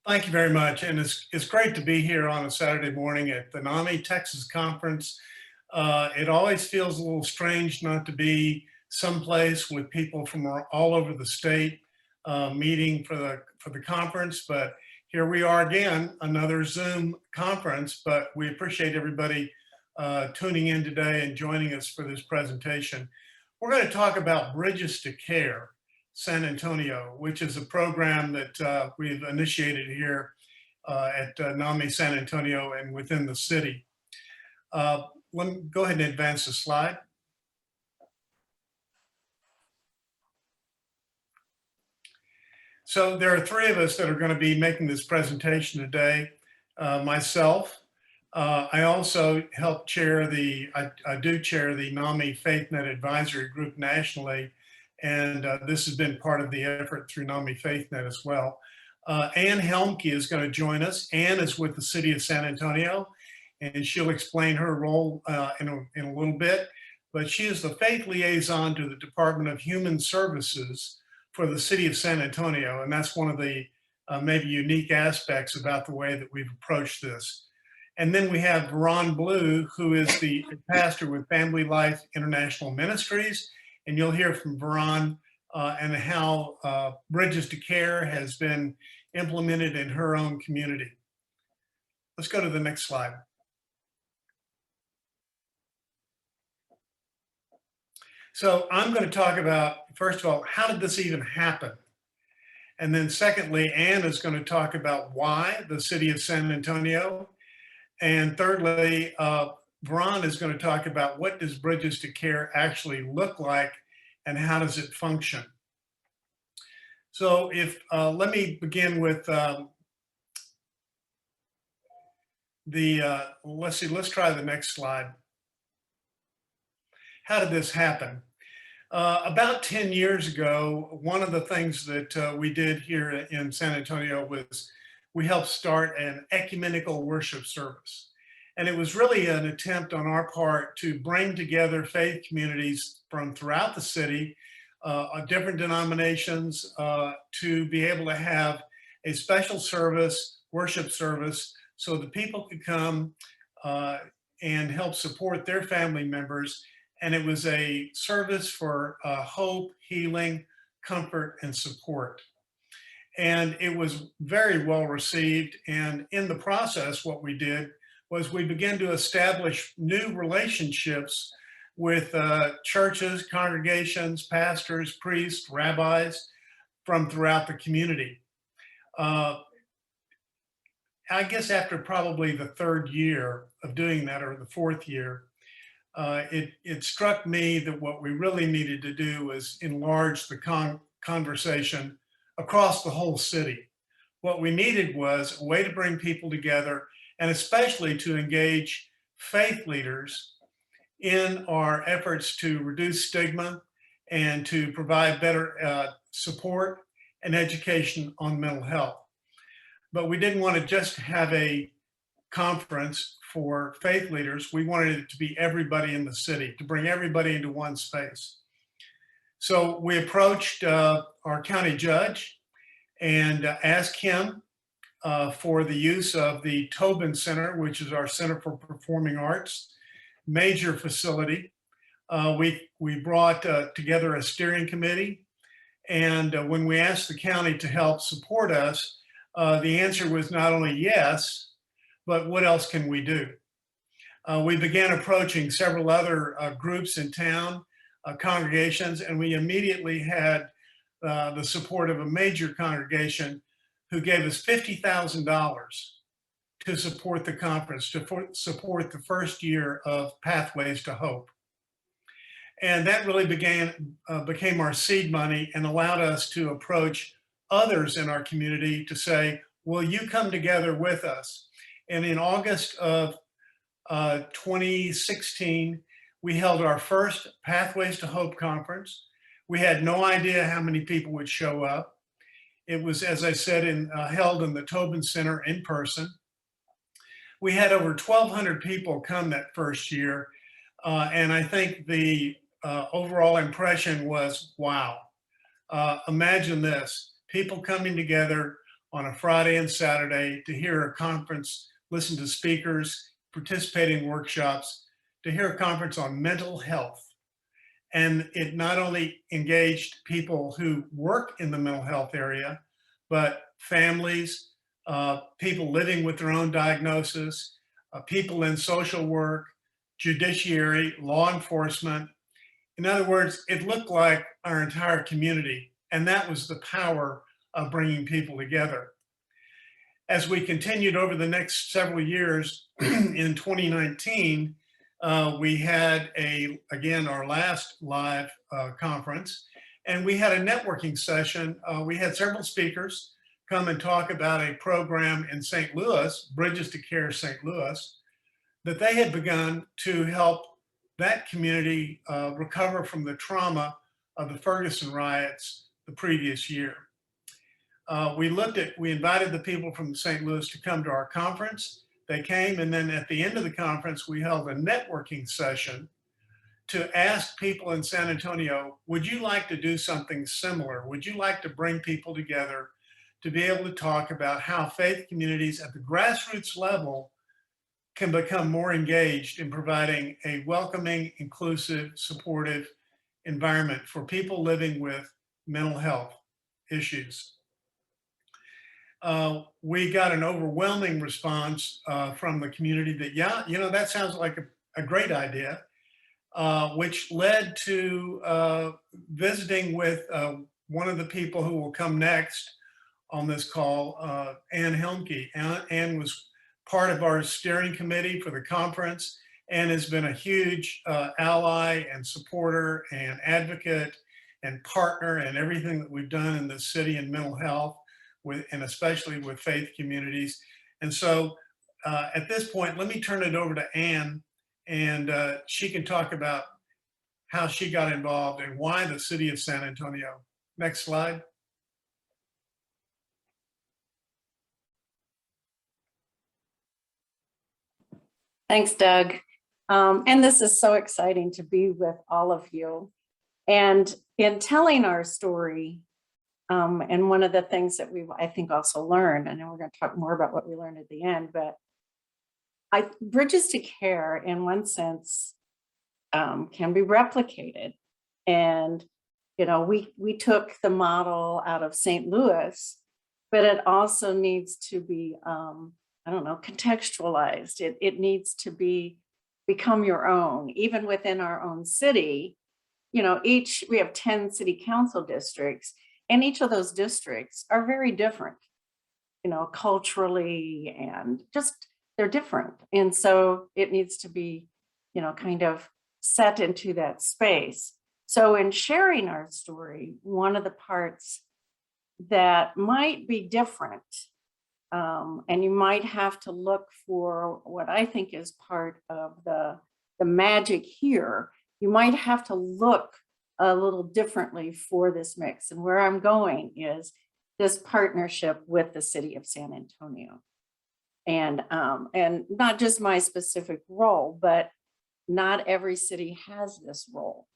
Thank you very much. And it's great to be here on a Saturday morning at the Nami, Texas conference. It always feels a little strange not to be someplace with people from all over the state meeting for the conference, but here we are again, another Zoom conference, but we appreciate everybody tuning in today and joining us for this presentation. We're going to talk about Bridges to Care San Antonio, which is a program that we've initiated here at Nami San Antonio and within the city. Go ahead and advance the slide. So there are three of us that are going to be making this presentation today. Myself, I also help chair I do chair the NAMI FaithNet Advisory Group nationally, and this has been part of the effort through NAMI FaithNet as well. Ann Helmke is going to join us. Ann is with the City of San Antonio, and she'll explain her role in a little bit, but she is the faith liaison to the Department of Human Services for the City of San Antonio, and that's one of the maybe unique aspects about the way that we've approached this. And then we have Veron Blue, who is the pastor with Family Life International Ministries, and you'll hear from Veron and how Bridges to Care has been implemented in her own community. Let's go to the next slide. So I'm going to talk about, first of all, how did this even happen? And then secondly, Ann is going to talk about why the City of San Antonio. And thirdly, Veron is going to talk about what does Bridges to Care actually look like and how does it function. So let me begin with let's try the next slide. How did this happen? About 10 years ago, one of the things that we did here in San Antonio was we helped start an ecumenical worship service. And it was really an attempt on our part to bring together faith communities from throughout the city, different denominations, to be able to have a special service, worship service, so that people could come and help support their family members. And it was a service for hope, healing, comfort, and support. And it was very well received. And in the process, what we did was we began to establish new relationships with churches, congregations, pastors, priests, rabbis from throughout the community. I guess after probably the third year of doing that, or the fourth year, it struck me that what we really needed to do was enlarge the conversation across the whole city. What we needed was a way to bring people together, and especially to engage faith leaders in our efforts to reduce stigma and to provide better support and education on mental health. But we didn't want to just have a conference for faith leaders. We wanted it to be everybody in the city, to bring everybody into one space. So we approached our county judge and asked him for the use of the Tobin Center, which is our Center for Performing Arts, major facility. We brought together a steering committee, and when we asked the county to help support us, the answer was not only yes, but what else can we do? We began approaching several other groups in town, congregations, and we immediately had the support of a major congregation who gave us $50,000 to support the conference, to support the first year of Pathways to Hope. And that really became our seed money and allowed us to approach others in our community to say, will you come together with us? And in August of 2016, we held our first Pathways to Hope conference. We had no idea how many people would show up. It was, as I said, held in the Tobin Center in person. We had over 1,200 people come that first year. And I think the overall impression was, wow. Imagine this, people coming together on a Friday and Saturday to hear a conference, listen to speakers, participate in workshops, to hear a conference on mental health. And it not only engaged people who work in the mental health area, but families, people living with their own diagnosis, people in social work, judiciary, law enforcement. In other words, it looked like our entire community, and that was the power of bringing people together. As we continued over the next several years, in 2019, we had again, our last live conference, and we had a networking session. We had several speakers come and talk about a program in St. Louis, Bridges to Care St. Louis, that they had begun to help that community recover from the trauma of the Ferguson riots the previous year. We invited the people from St. Louis to come to our conference. They came, and then at the end of the conference, we held a networking session to ask people in San Antonio, would you like to do something similar? Would you like to bring people together to be able to talk about how faith communities at the grassroots level can become more engaged in providing a welcoming, inclusive, supportive environment for people living with mental health issues? We got an overwhelming response from the community that, yeah, that sounds like a great idea, which led to visiting with one of the people who will come next on this call, Ann Helmke. Ann was part of our steering committee for the conference and has been a huge ally and supporter and advocate and partner in everything that we've done in the city in mental health, and especially with faith communities. And so at this point, let me turn it over to Ann, and she can talk about how she got involved and why the city of San Antonio. Next slide. Thanks, Doug. And this is so exciting to be with all of you. And in telling our story, and one of the things that we've, I think, also learned, I know we're going to talk more about what we learned at the end, but Bridges to Care, in one sense, can be replicated. And, we took the model out of St. Louis, but it also needs to be, contextualized. It needs to become your own, even within our own city. We have 10 city council districts, and each of those districts are very different, culturally, and just they're different. And so it needs to be, kind of set into that space. So in sharing our story, one of the parts that might be different, and you might have to look for what I think is part of the magic here, you might have to look a little differently for this mix. And where I'm going is this partnership with the city of San Antonio. And not just my specific role, but not every city has this role.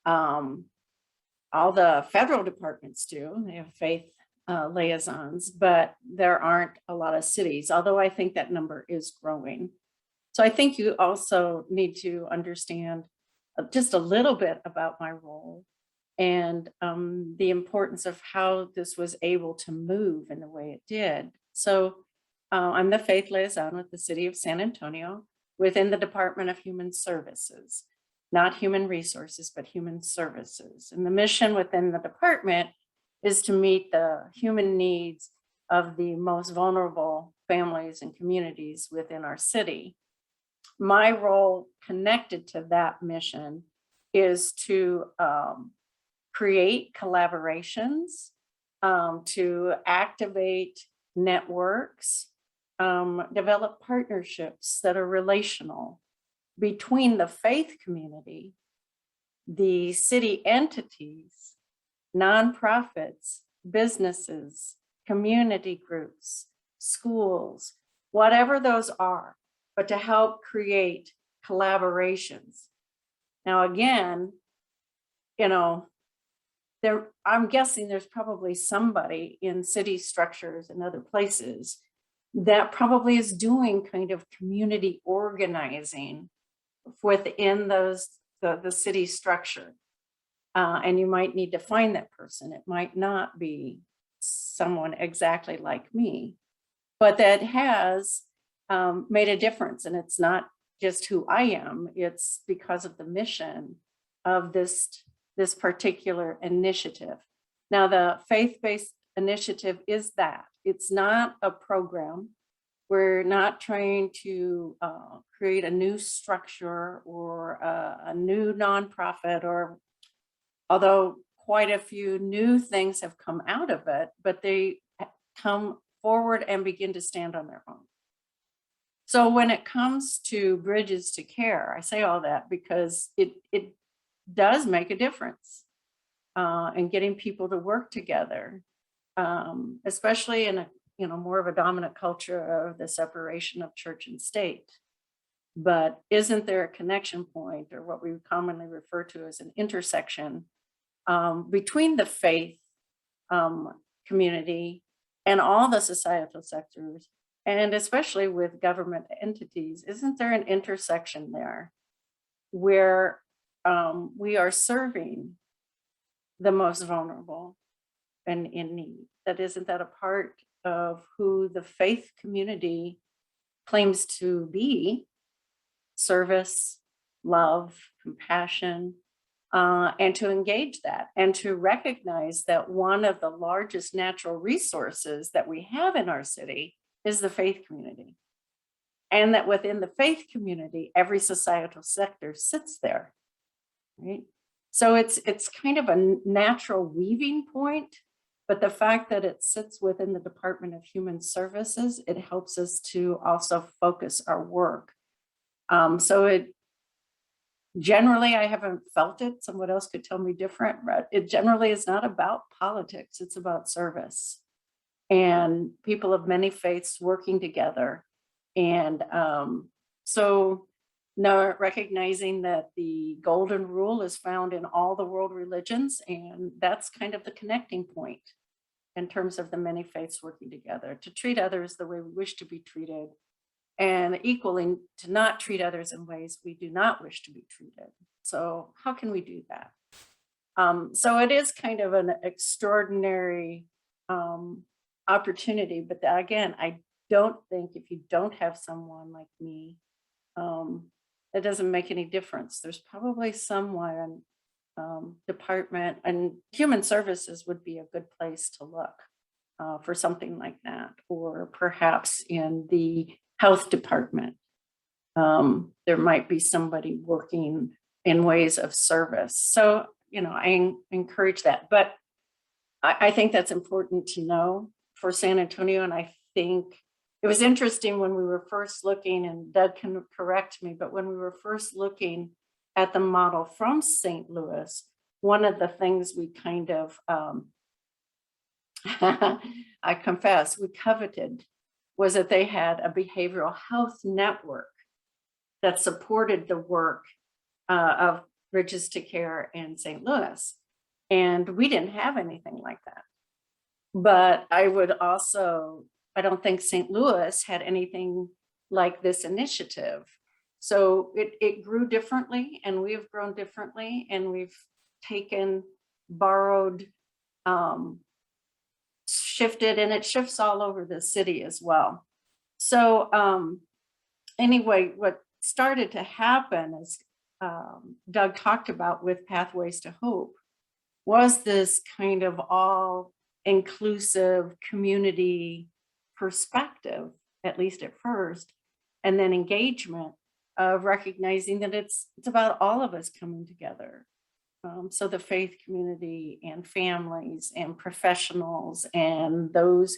All the federal departments do, they have faith liaisons, but there aren't a lot of cities, although I think that number is growing. So I think you also need to understand just a little bit about my role and the importance of how this was able to move in the way it did. So I'm the faith liaison with the city of San Antonio within the Department of Human Services, not human resources, but human services. And the mission within the department is to meet the human needs of the most vulnerable families and communities within our city. My role connected to that mission is to create collaborations, to activate networks, develop partnerships that are relational between the faith community, the city entities, nonprofits, businesses, community groups, schools, whatever those are, but to help create collaborations. Now, again, I'm guessing there's probably somebody in city structures and other places that probably is doing kind of community organizing within the city structure. And you might need to find that person. It might not be someone exactly like me, but that has made a difference. And it's not just who I am, it's because of the mission of this particular initiative. Now, the faith-based initiative is that it's not a program. We're not trying to create a new structure or a new nonprofit, or although quite a few new things have come out of it, but they come forward and begin to stand on their own. So when it comes to Bridges to Care, I say all that because it does make a difference in getting people to work together, especially in a more of a dominant culture of the separation of church and state. But isn't there a connection point, or what we commonly refer to as an intersection, between the faith community and all the societal sectors, and especially with government entities? Isn't there an intersection there where we are serving the most vulnerable and in need? Isn't that a part of who the faith community claims to be? Service, love, compassion, and to engage that and to recognize that one of the largest natural resources that we have in our city is the faith community. And that within the faith community, every societal sector sits there, right? So it's kind of a natural weaving point, but the fact that it sits within the Department of Human Services, it helps us to also focus our work. So it generally, I haven't felt it. Someone else could tell me different, but it generally is not about politics. It's about service and people of many faiths working together. And so now recognizing that the golden rule is found in all the world religions, and that's kind of the connecting point in terms of the many faiths working together to treat others the way we wish to be treated, and equally to not treat others in ways we do not wish to be treated. So how can we do that? So it is kind of an extraordinary opportunity, but again, I don't think if you don't have someone like me, it doesn't make any difference. There's probably someone, department, and human services would be a good place to look for something like that, or perhaps in the health department. There might be somebody working in ways of service. So, I encourage that, but I think that's important to know for San Antonio. And I think it was interesting when we were first looking, and Doug can correct me, but when we were first looking at the model from St. Louis, one of the things we kind of, I confess, we coveted was that they had a behavioral health network that supported the work of Bridges to Care in St. Louis. And we didn't have anything like that. But I don't think St. Louis had anything like this initiative. So it grew differently, and we've grown differently, and we've taken, borrowed, shifted, and it shifts all over the city as well. So anyway, what started to happen is Doug talked about with Pathways to Hope was this kind of all inclusive community perspective, at least at first, and then engagement of recognizing that it's about all of us coming together. So the faith community and families and professionals and those,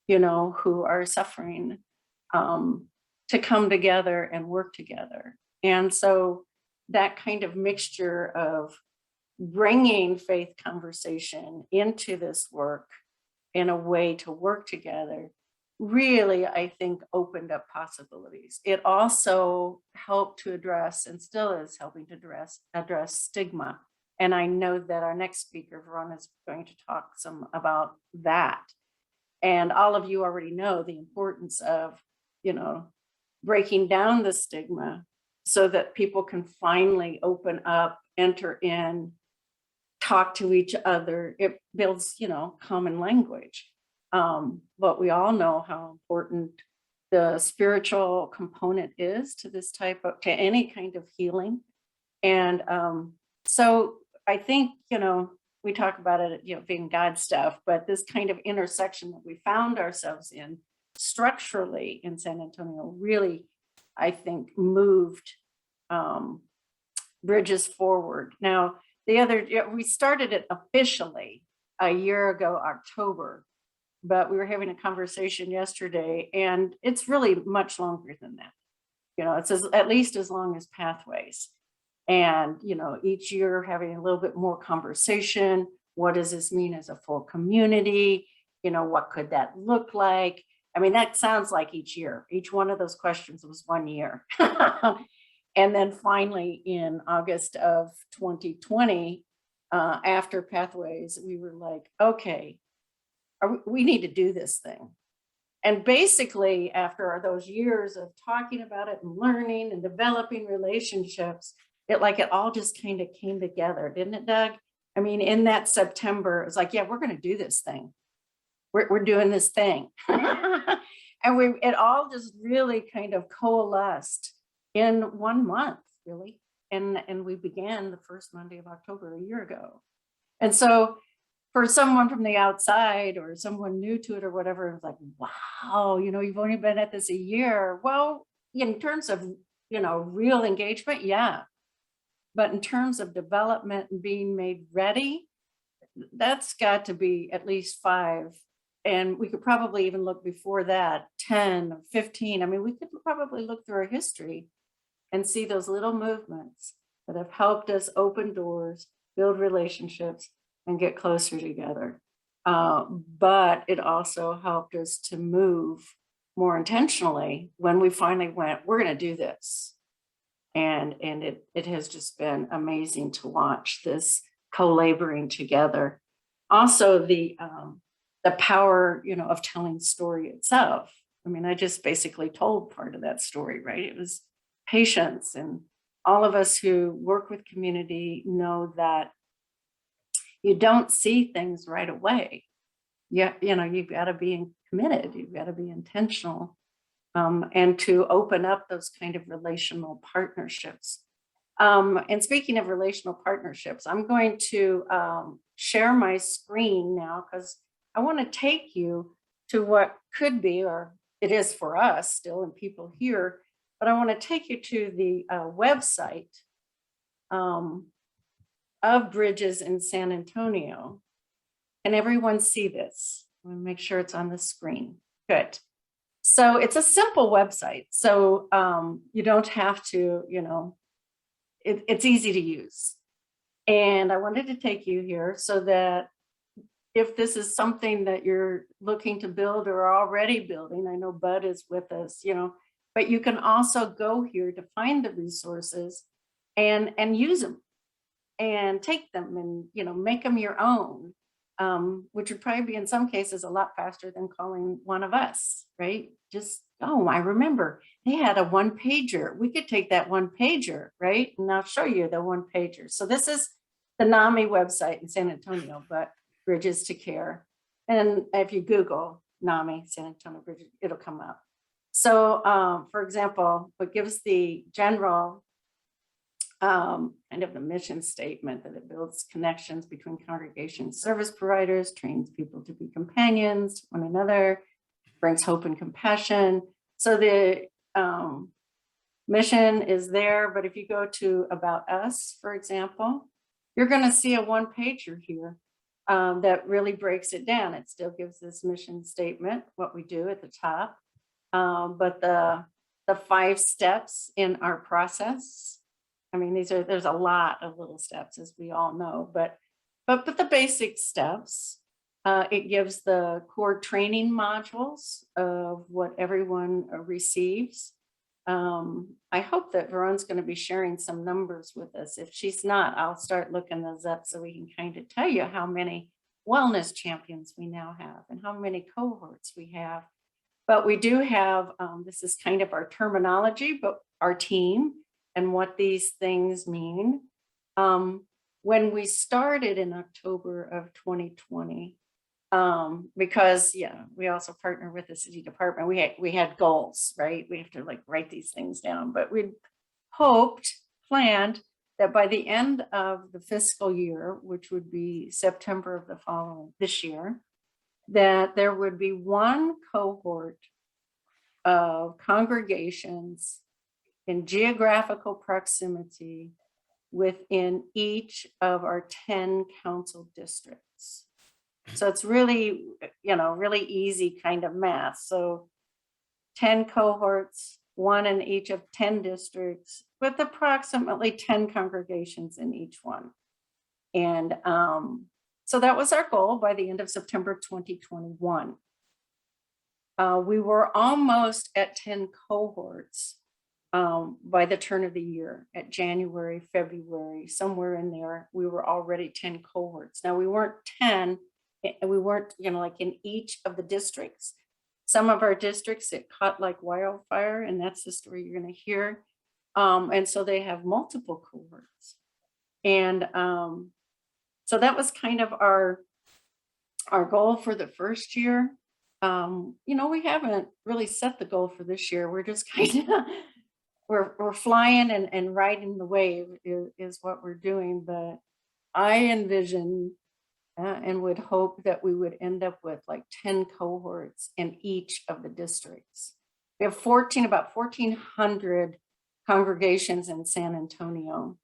who are suffering, to come together and work together. And so that kind of mixture of bringing faith conversation into this work in a way to work together really, I think, opened up possibilities. It also helped to address, and still is helping to address stigma And I know that our next speaker, Verona, is going to talk some about that. And all of you already know the importance of, breaking down the stigma so that people can finally open up, enter in, talk to each other. It builds, common language. But we all know how important the spiritual component is to to any kind of healing. And so I think, we talk about it, being God stuff, but this kind of intersection that we found ourselves in structurally in San Antonio really, I think, moved Bridges forward. Now, we started it officially a year ago, October, but we were having a conversation yesterday, and it's really much longer than that. It's at least as long as Pathways. And, each year having a little bit more conversation. What does this mean as a full community? What could that look like? I mean, that sounds like each year. Each one of those questions was 1 year. And then finally in August of 2020, after Pathways, we were like, okay, we need to do this thing. And basically after those years of talking about it and learning and developing relationships, it all just kind of came together, didn't it, Doug? I mean, in that September, it was like, yeah, we're going to do this thing. We're doing this thing. And it all just really kind of coalesced in 1 month, really. And we began the first Monday of October a year ago. And so for someone from the outside or someone new to it or whatever, it was like, wow, you've only been at this a year. Well, in terms of, real engagement, yeah. But in terms of development and being made ready, that's got to be at least 5. And we could probably even look before that, 10 or 15. I mean, we could probably look through our history and see those little movements that have helped us open doors, build relationships, and get closer together. But it also helped us to move more intentionally when we finally went, we're going to do this. And it has just been amazing to watch this co-laboring together. Also, the power, of telling story itself. I mean, I just basically told part of that story, right? It was patience, and all of us who work with community know that you don't see things right away. Yeah, you've got to be committed. You've got to be intentional. And to open up those kind of relational partnerships. And speaking of relational partnerships, I'm going to share my screen now because I want to take you to what could be, or it is for us still and people here, but I want to take you to the website of Bridges in San Antonio. Can everyone see this? I want to make sure it's on the screen. Good. So it's a simple website. So you don't have to, it's easy to use. And I wanted to take you here so that if this is something that you're looking to build or are already building, I know Bud is with us, but you can also go here to find the resources and use them and take them and, make them your own. Which would probably be in some cases a lot faster than calling one of us, right? Just, I remember they had a 1-pager. We could take that 1-pager, right? And I'll show you the 1-pager. So this is the Nami website in San Antonio, but Bridges to Care. And if you Google Nami, San Antonio Bridges, it'll come up. So for example, what gives the general kind of the mission statement that it builds connections between congregation service providers, trains people to be companions to one another, brings hope and compassion. So the mission is there, but if you go to About Us, for example, you're going to see a 1-pager here that really breaks it down. It still gives this mission statement, what we do at the top, but the 5 steps in our process. I mean, there's a lot of little steps, as we all know, but the basic steps, it gives the core training modules of what everyone receives. I hope that Veron's going to be sharing some numbers with us. If she's not, I'll start looking those up so we can kind of tell you how many wellness champions we now have and how many cohorts we have. But we do have, this is kind of our terminology, but our team and what these things mean. When we started in October of 2020, because we also partner with the city department. We had goals, right? We have to like write these things down, but we planned that by the end of the fiscal year, which would be September of this year, that there would be one cohort of congregations in geographical proximity within each of our 10 council districts. So it's really, really easy kind of math. So 10 cohorts, one in each of 10 districts with approximately 10 congregations in each one. And so that was our goal by the end of September 2021. We were almost at 10 cohorts by the turn of the year, at January, February, somewhere in there, we were already 10 cohorts. Now we weren't 10, and we weren't, like in each of the districts. Some of our districts, it caught like wildfire, and that's the story you're going to hear. And so they have multiple cohorts. And so that was kind of our goal for the first year. We haven't really set the goal for this year. We're just kind of, we're flying and riding the wave is what we're doing. But I envision and would hope that we would end up with like 10 cohorts in each of the districts. We have about 1,400 congregations in San Antonio.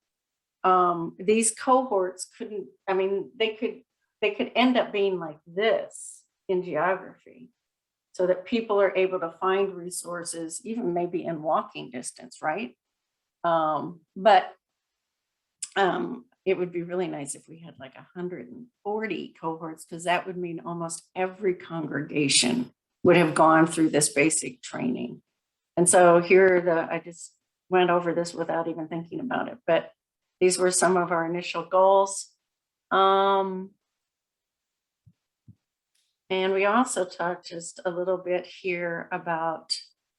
These cohorts they could end up being like this in geography, so that people are able to find resources, even maybe in walking distance, right? But it would be really nice if we had like 140 cohorts, because that would mean almost every congregation would have gone through this basic training. And so I just went over this without even thinking about it, but these were some of our initial goals. And we also talked just a little bit here about,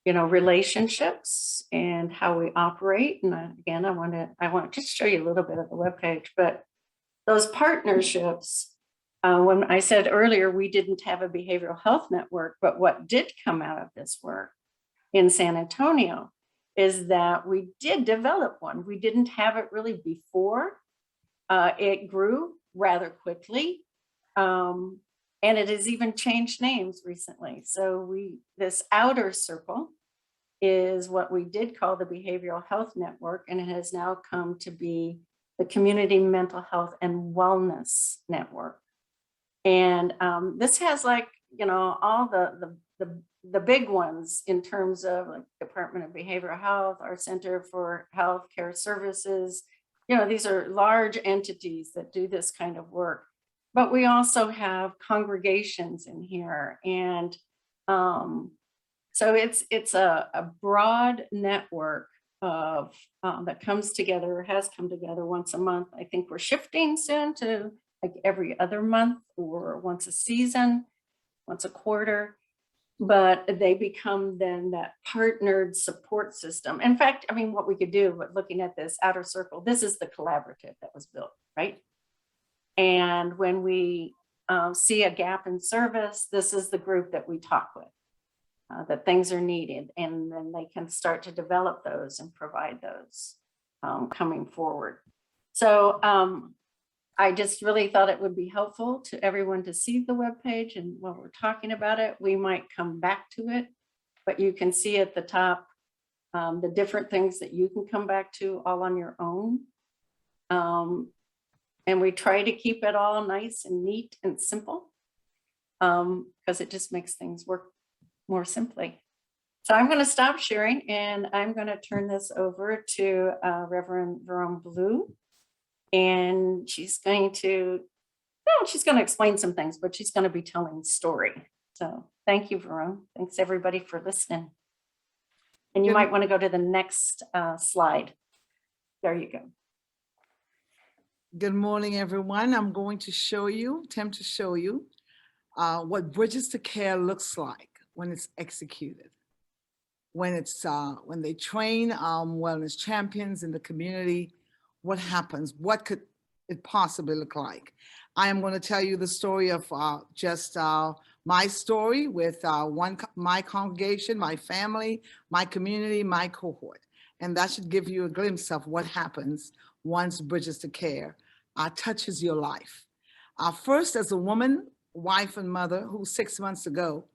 relationships and how we operate. And again, I want to just show you a little bit of the webpage, but those partnerships, when I said earlier, we didn't have a behavioral health network, but what did come out of this work in San Antonio is that we did develop one. We didn't have it really before. It grew rather quickly. And it has even changed names recently. So this outer circle is what we did call the Behavioral Health Network, and it has now come to be the Community Mental Health and Wellness Network. And this has all the big ones in terms of like Department of Behavioral Health, our Center for Health Care Services. These are large entities that do this kind of work. But we also have congregations in here. And so it's a broad network of that comes together, has come together once a month. I think we're shifting soon to like every other month or once a season, once a quarter. But they become then that partnered support system. In fact, what we could do, looking at this outer circle, this is the collaborative that was built, right? And when we see a gap in service, this is the group that we talk with, that things are needed, and then they can start to develop those and provide those coming forward. So I just really thought it would be helpful to everyone to see the webpage, and while we're talking about it, we might come back to it, but you can see at the top the different things that you can come back to all on your own. And we try to keep it all nice and neat and simple, because it just makes things work more simply. So I'm going to stop sharing, and I'm going to turn this over to Reverend Veron Blue. And she's going to explain some things, but she's going to be telling story. So thank you, Veron. Thanks everybody for listening. And you Good- might want to go to the next slide. There you go. Good morning, everyone. I'm going to attempt to show you what Bridges to Care looks like when it's executed. When they train wellness champions in the community, what happens? What could it possibly look like? I am going to tell you the story of just my story with my congregation, my family, my community, my cohort. And that should give you a glimpse of what happens once Bridges to Care touches your life. First, as a woman, wife, and mother who 6 months ago,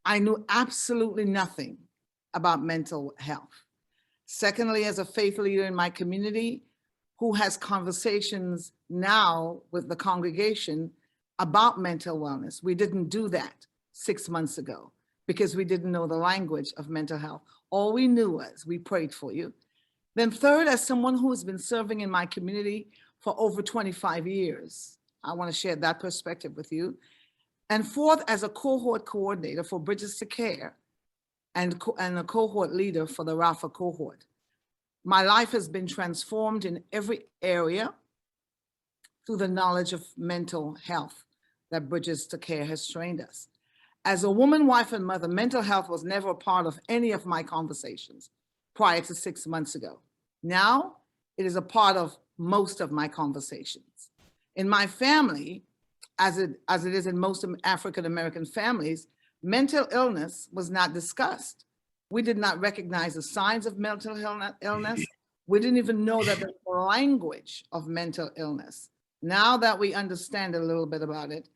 I knew absolutely nothing about mental health. Secondly, as a faith leader in my community who has conversations now with the congregation about mental wellness. We didn't do that 6 months ago because we didn't know the language of mental health. All we knew was we prayed for you. Then third, as someone who has been serving in my community for over 25 years, I want to share that perspective with you. And fourth, as a cohort coordinator for Bridges to Care and a cohort leader for the Rafa cohort. My life has been transformed in every area through the knowledge of mental health that Bridges to Care has trained us. As a woman, wife, and mother, mental health was never a part of any of my conversations prior to 6 months ago. Now, it is a part of most of my conversations. In my family, as it is in most African-American families, mental illness was not discussed. We did not recognize the signs of mental illness. We didn't even know that there's a language of mental illness. Now that we understand a little bit about it,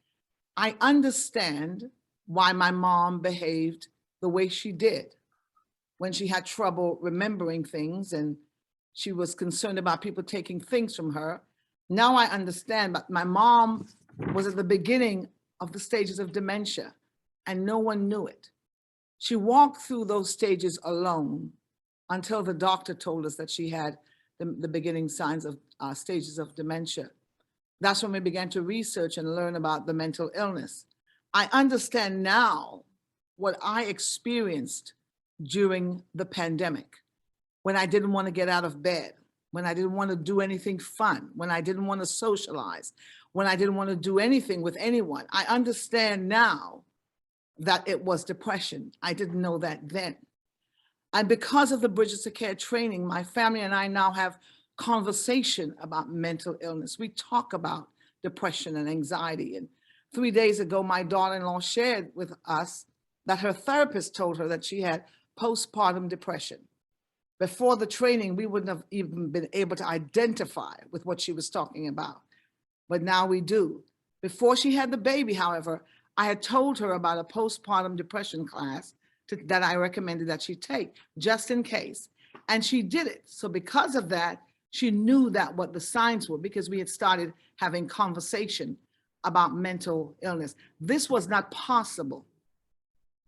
I understand why my mom behaved the way she did when she had trouble remembering things and she was concerned about people taking things from her. Now I understand, but my mom was at the beginning of the stages of dementia and no one knew it. She walked through those stages alone until the doctor told us that she had the beginning signs of stages of dementia. That's when we began to research and learn about the mental illness. I understand now what I experienced during the pandemic, when I didn't want to get out of bed, when I didn't want to do anything fun, when I didn't want to socialize, when I didn't want to do anything with anyone. I understand now that it was depression. I didn't know that then. And because of the Bridges to Care training, my family and I now have conversation about mental illness. We talk about depression and anxiety. And 3 days ago, my daughter-in-law shared with us that her therapist told her that she had postpartum depression. Before the training, we wouldn't have even been able to identify with what she was talking about, but now we do. Before she had the baby, however, I had told her about a postpartum depression class that I recommended that she take, just in case, and she did it. So because of that, she knew that what the signs were, because we had started having conversation about mental illness. This was not possible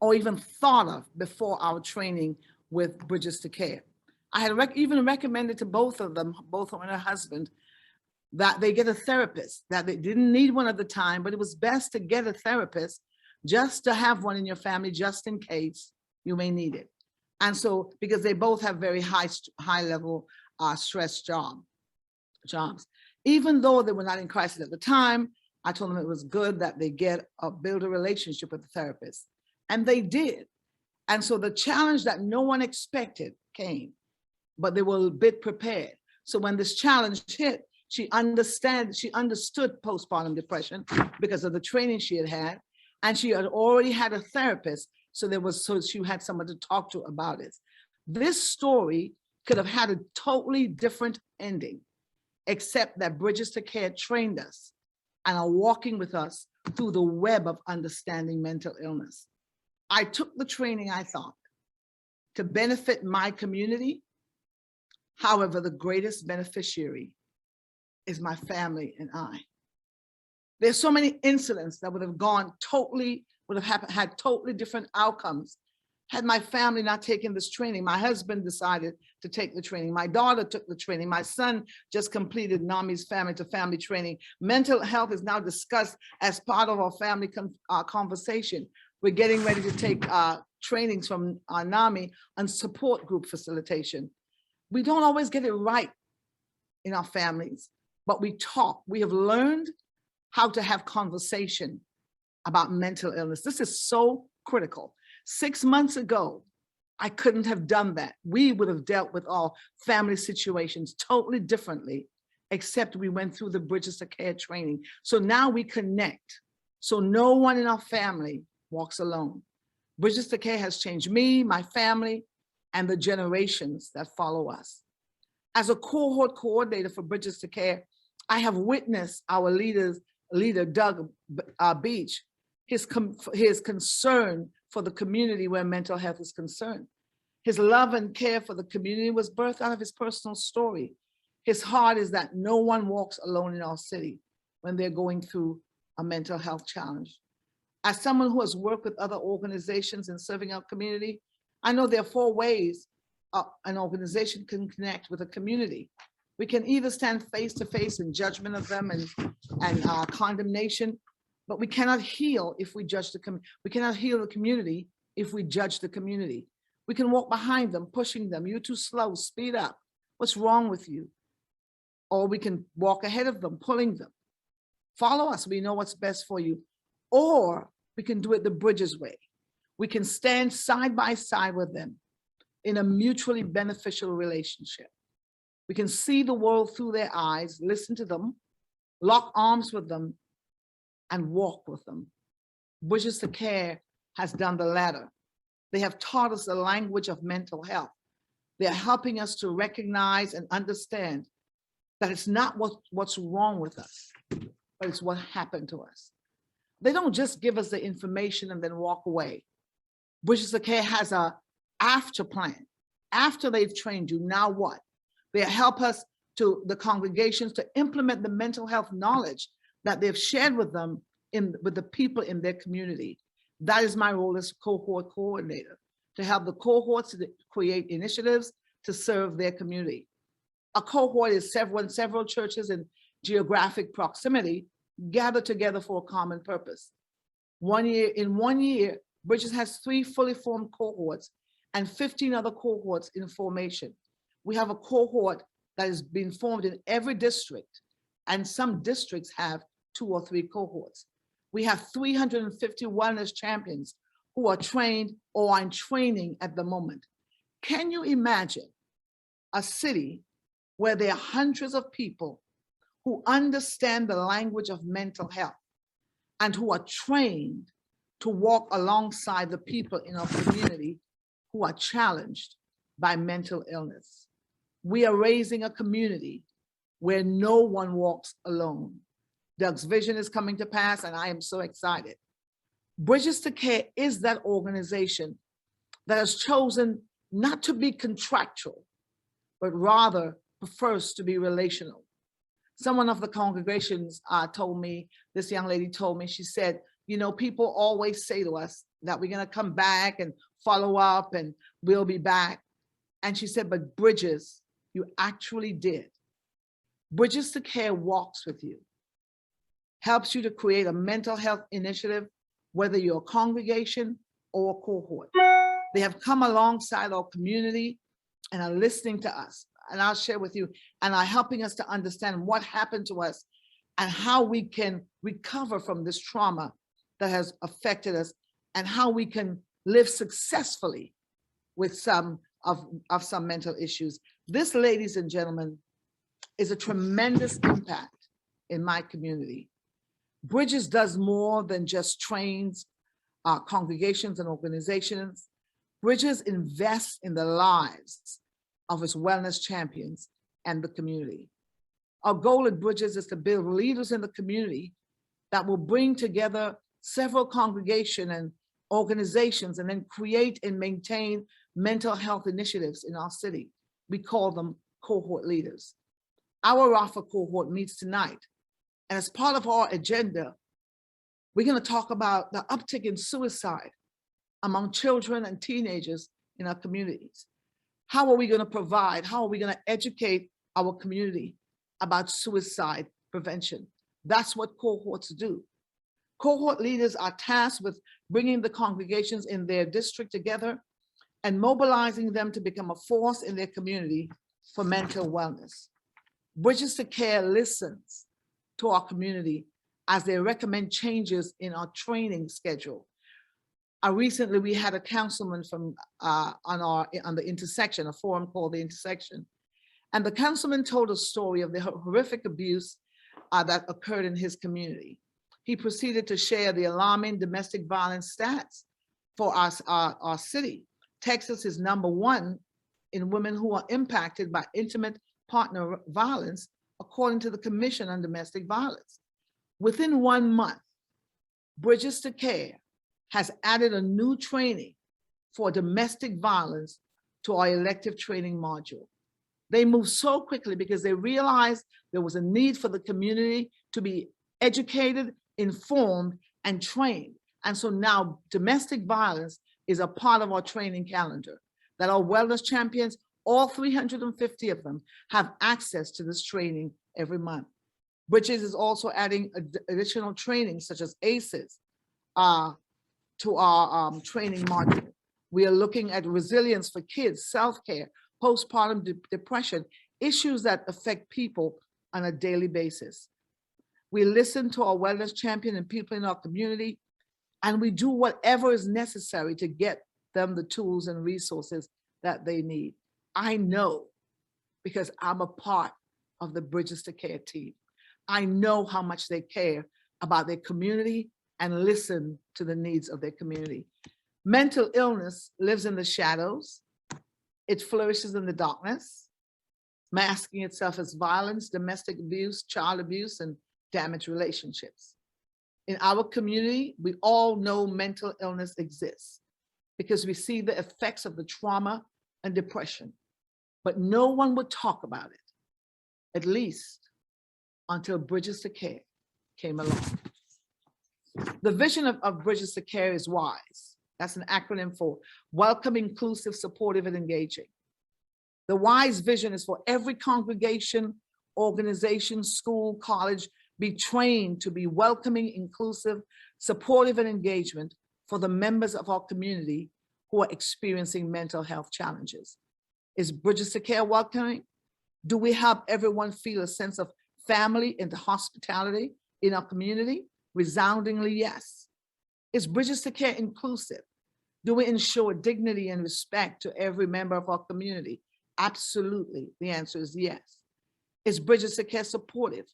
or even thought of before our training with Bridges to Care. I had even recommended to both of them, both her and her husband, that they get a therapist, that they didn't need one at the time, but it was best to get a therapist, just to have one in your family, just in case you may need it. And so, because they both have very high level stress jobs. Even though they were not in crisis at the time, I told them it was good that they build a relationship with the therapist. And they did. And so the challenge that no one expected came, but they were a bit prepared. So when this challenge hit, she understood postpartum depression because of the training she had had, and she had already had a therapist. So she had someone to talk to about it. This story could have had a totally different ending, except that Bridges to Care trained us and are walking with us through the web of understanding mental illness. I took the training, I thought, to benefit my community. However, the greatest beneficiary is my family and I. There's so many incidents that would have had totally different outcomes had my family not taken this training. My husband decided to take the training. My daughter took the training. My son just completed Nami's family to family training. Mental health is now discussed as part of our family conversation. We're getting ready to take trainings from Nami on support group facilitation. We don't always get it right in our families, but we talk. We have learned how to have conversation about mental illness. This is so critical. 6 months ago, I couldn't have done that. We would have dealt with our family situations totally differently, except we went through the Bridges to Care training. So now we connect. So no one in our family walks alone. Bridges to Care has changed me, my family, and the generations that follow us. As a cohort coordinator for Bridges to Care, I have witnessed our leader, Doug Beach, his concern for the community where mental health is concerned. His love and care for the community was birthed out of his personal story. His heart is that no one walks alone in our city when they're going through a mental health challenge. As someone who has worked with other organizations in serving our community, I know there are 4 ways an organization can connect with a community. We can either stand face to face in judgment of them and condemnation, but we cannot heal if we judge the community. We cannot heal the community if we judge the community. We can walk behind them, pushing them. You're too slow, speed up. What's wrong with you? Or we can walk ahead of them, pulling them. Follow us, we know what's best for you. Or we can do it the Bridges way. We can stand side by side with them in a mutually beneficial relationship. We can see the world through their eyes, listen to them, lock arms with them, and walk with them. Bridges to Care has done the latter. They have taught us the language of mental health. They're helping us to recognize and understand that it's not what's wrong with us, but it's what happened to us. They don't just give us the information and then walk away. Bridges to Care has a after plan. After they've trained you, now what? They help us to the congregations to implement the mental health knowledge that they've shared with them with the people in their community. That is my role as cohort coordinator, to help the cohorts to create initiatives to serve their community. A cohort is several churches in geographic proximity gather together for a common purpose. In 1 year, Bridges has 3 fully formed cohorts and 15 other cohorts in formation. We have a cohort that is being formed in every district, and some districts have 2 or 3 cohorts. We have 350 wellness champions who are trained or are in training at the moment. Can you imagine a city where there are hundreds of people who understand the language of mental health and who are trained to walk alongside the people in our community who are challenged by mental illness? We are raising a community where no one walks alone. Doug's vision is coming to pass, and I am so excited. Bridges to Care is that organization that has chosen not to be contractual, but rather prefers to be relational. Someone of the congregations told me, this young lady told me, she said, you know, people always say to us that we're going to come back and follow up and we'll be back. And she said, but Bridges, you actually did. Bridges to Care walks with you, helps you to create a mental health initiative, whether you're a congregation or a cohort. They have come alongside our community and are listening to us. And I'll share with you, and are helping us to understand what happened to us and how we can recover from this trauma that has affected us, and how we can live successfully with some mental issues. This, ladies and gentlemen, is a tremendous impact in my community. Bridges does more than just trains congregations and organizations. Bridges invests in the lives of its wellness champions and the community. Our goal at Bridges is to build leaders in the community that will bring together several congregations and organizations and then create and maintain mental health initiatives in our city. We call them cohort leaders. Our Rafa cohort meets tonight. And as part of our agenda, we're going to talk about the uptick in suicide among children and teenagers in our communities. How are we going to provide? How are we going to educate our community about suicide prevention? That's what cohorts do. Cohort leaders are tasked with bringing the congregations in their district together and mobilizing them to become a force in their community for mental wellness. Bridges to Care listens to our community as they recommend changes in our training schedule. Recently, we had a councilman from on the intersection, a forum called the Intersection, and the councilman told a story of the horrific abuse that occurred in his community. He proceeded to share the alarming domestic violence stats for our city. Texas is #1 in women who are impacted by intimate partner violence, according to the Commission on Domestic Violence. Within 1 month, Bridges to Care has added a new training for domestic violence to our elective training module. They moved so quickly because they realized there was a need for the community to be educated, informed, and trained. And so now domestic violence is a part of our training calendar, that our wellness champions, all 350 of them, have access to this training every month. Bridges is also adding additional training such as ACEs to our training module. We are looking at resilience for kids, self-care, postpartum depression, issues that affect people on a daily basis. We listen to our wellness champion and people in our community, and we do whatever is necessary to get them the tools and resources that they need. I know, because I'm a part of the Bridges to Care team. I know how much they care about their community and listen to the needs of their community. Mental illness lives in the shadows. It flourishes in the darkness, masking itself as violence, domestic abuse, child abuse, and damaged relationships. In our community, we all know mental illness exists because we see the effects of the trauma and depression, but no one would talk about it, at least until Bridges to Care came along. The vision of Bridges to Care is WISE. That's an acronym for Welcome, Inclusive, Supportive, and Engaging. The WISE vision is for every congregation, organization, school, college, be trained to be welcoming, inclusive, supportive, and engagement for the members of our community who are experiencing mental health challenges. Is Bridges to Care welcoming? Do we help everyone feel a sense of family and hospitality in our community? Resoundingly, yes. Is Bridges to Care inclusive? Do we ensure dignity and respect to every member of our community? Absolutely. The answer is yes. Is Bridges to Care supportive?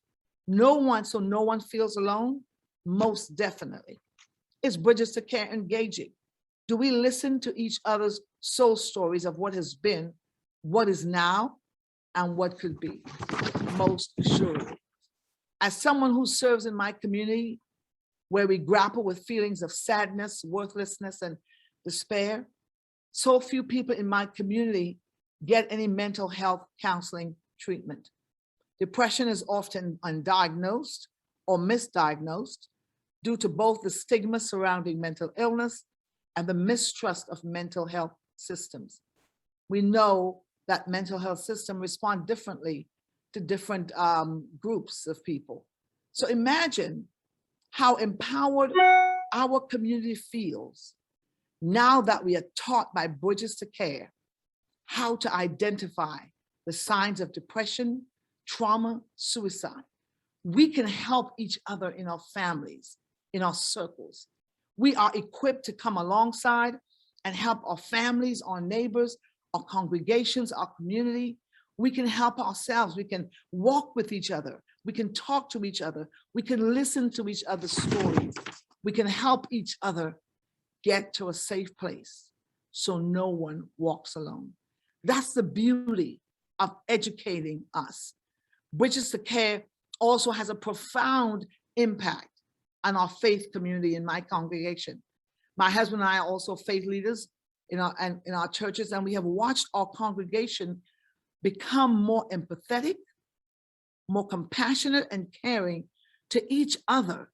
No one feels alone? Most definitely. Is Bridges to Care engaging? Do we listen to each other's soul stories of what has been, what is now, and what could be? Most assuredly. As someone who serves in my community, where we grapple with feelings of sadness, worthlessness, and despair, so few people in my community get any mental health counseling treatment. Depression is often undiagnosed or misdiagnosed due to both the stigma surrounding mental illness and the mistrust of mental health systems. We know that mental health systems respond differently to different groups of people. So imagine how empowered our community feels now that we are taught by Bridges to Care how to identify the signs of depression, trauma, suicide. We can help each other in our families, in our circles. We are equipped to come alongside and help our families, our neighbors, our congregations, our community. We can help ourselves. We can walk with each other. We can talk to each other. We can listen to each other's stories. We can help each other get to a safe place so no one walks alone. That's the beauty of educating us. Bridges to Care also has a profound impact on our faith community in my congregation. My husband and I are also faith leaders in our churches, and we have watched our congregation become more empathetic, more compassionate and caring to each other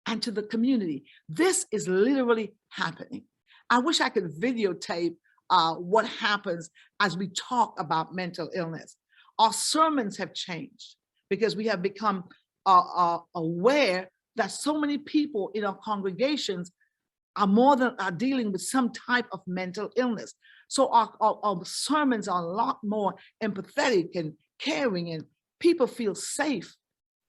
and to the community. This is literally happening. I wish I could videotape what happens as we talk about mental illness. Our sermons have changed because we have become aware that so many people in our congregations are dealing with some type of mental illness. So our sermons are a lot more empathetic and caring, and people feel safe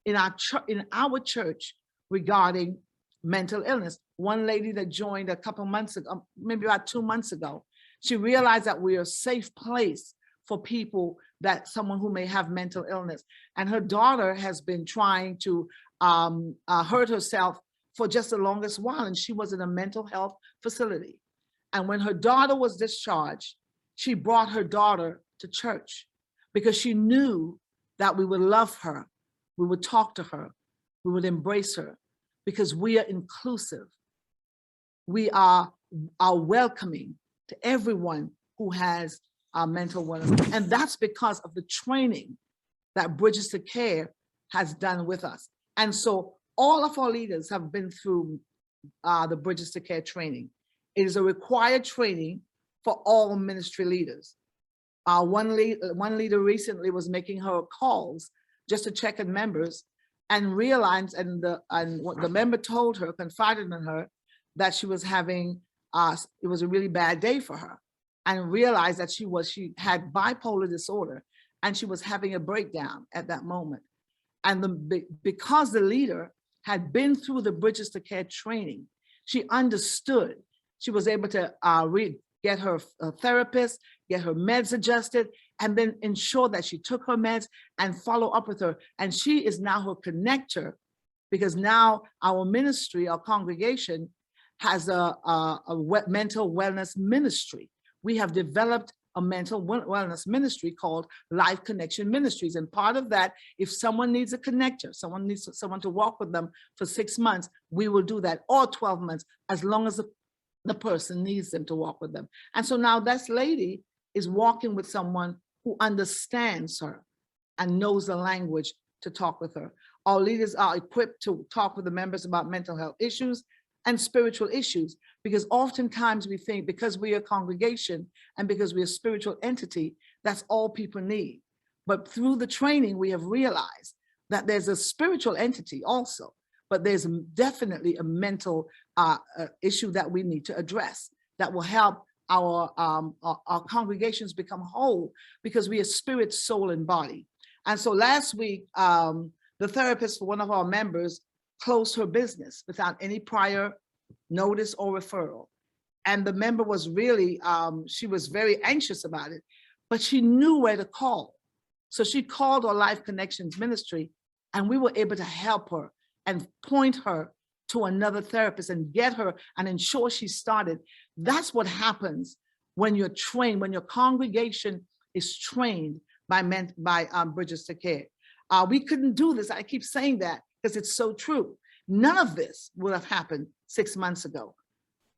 in our church regarding mental illness. One lady that joined a couple months ago, maybe about 2 months ago, she realized that we are a safe place for people, that someone who may have mental illness. And her daughter has been trying to hurt herself for just the longest while, and she was in a mental health facility. And when her daughter was discharged, she brought her daughter to church because she knew that we would love her, we would talk to her, we would embrace her, because we are inclusive. We are welcoming to everyone who has mental wellness. And that's because of the training that Bridges to Care has done with us. And so all of our leaders have been through the Bridges to Care training. It is a required training for all ministry leaders. One leader recently was making her calls just to check on members, and realized, and what the member told her, confided in her, that she was having, it was a really bad day for her, and realized that she had bipolar disorder, and she was having a breakdown at that moment. And because the leader had been through the Bridges to Care training, she understood. She was able to get her therapist, get her meds adjusted, and then ensure that she took her meds and follow up with her. And she is now her connector, because now our ministry, our congregation, has a mental wellness ministry. We have developed a mental wellness ministry called Life Connection Ministries. And part of that, if someone needs a connector, someone needs someone to walk with them for 6 months, we will do that, or 12 months, as long as the person needs them to walk with them. And so now this lady is walking with someone who understands her and knows the language to talk with her. Our leaders are equipped to talk with the members about mental health issues and spiritual issues, because oftentimes we think because we are a congregation and because we're a spiritual entity, that's all people need. But through the training, we have realized that there's a spiritual entity also, but there's definitely a mental issue that we need to address that will help our congregations become whole, because we are spirit, soul, and body. And so last week, the therapist for one of our members closed her business without any prior notice or referral. And the member was really, she was very anxious about it, but she knew where to call. So she called our Life Connections ministry, and we were able to help her and point her to another therapist and get her and ensure she started. That's what happens when you're trained, when your congregation is trained by Bridges to Care. We couldn't do this. I keep saying that because it's so true. None of this would have happened 6 months ago,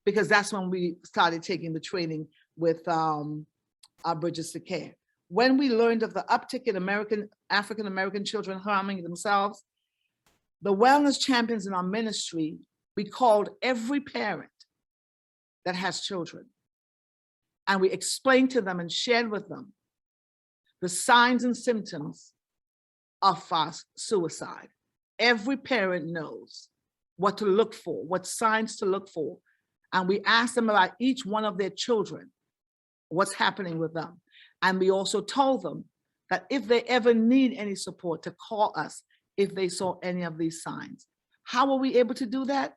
because that's when we started taking the training with Bridges to Care. When we learned of the uptick in African-American children harming themselves, the wellness champions in our ministry, we called every parent that has children, and we explained to them and shared with them the signs and symptoms of suicide. Every parent knows what to look for, what signs to look for. And we asked them about each one of their children, what's happening with them. And we also told them that if they ever need any support, to call us if they saw any of these signs. How were we able to do that?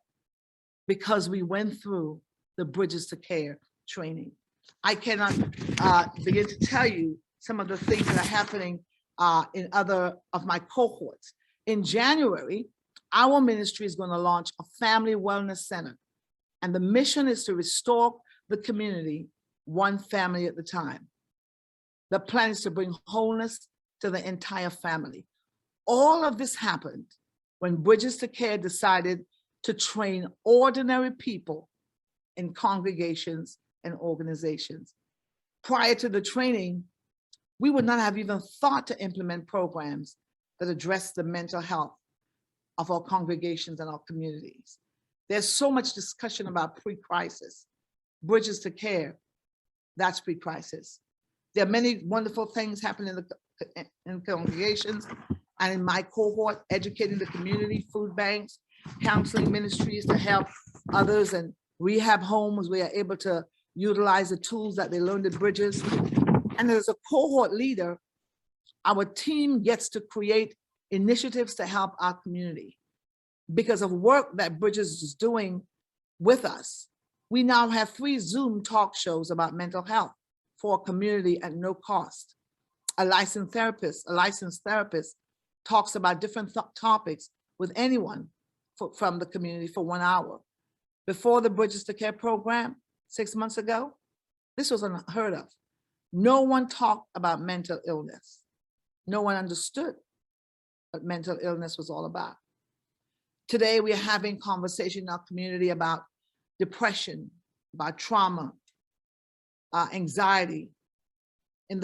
Because we went through the Bridges to Care training. I cannot begin to tell you some of the things that are happening in other of my cohorts. In January, our ministry is going to launch a family wellness center. And the mission is to restore the community one family at a time. The plan is to bring wholeness to the entire family. All of this happened when Bridges to Care decided to train ordinary people in congregations and organizations. Prior to the training, we would not have even thought to implement programs that address the mental health of our congregations and our communities. There's so much discussion about pre-crisis. Bridges to Care, that's pre-crisis. There are many wonderful things happening in congregations and in my cohort, educating the community, food banks, counseling ministries to help others, and rehab homes. We are able to utilize the tools that they learned at Bridges. And as a cohort leader, our team gets to create initiatives to help our community. Because of work that Bridges is doing with us, we now have 3 Zoom talk shows about mental health for a community at no cost. A licensed therapist talks about different topics with anyone from the community for 1 hour. Before the Bridges to Care program 6 months ago, this was unheard of. No one talked about mental illness. No one understood what mental illness was all about. Today, we are having conversation in our community about depression, about trauma, anxiety.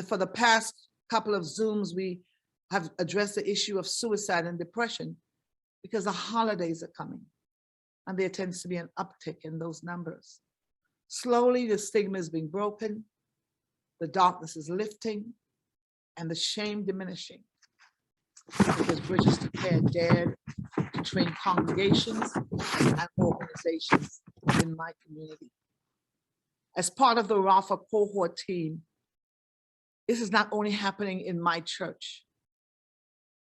For the past couple of Zooms, we have addressed the issue of suicide and depression because the holidays are coming and there tends to be an uptick in those numbers. Slowly, the stigma is being broken, the darkness is lifting, and the shame diminishing, because Bridges to Care dared to train congregations and organizations in my community. As part of the Rafa cohort team, this is not only happening in my church,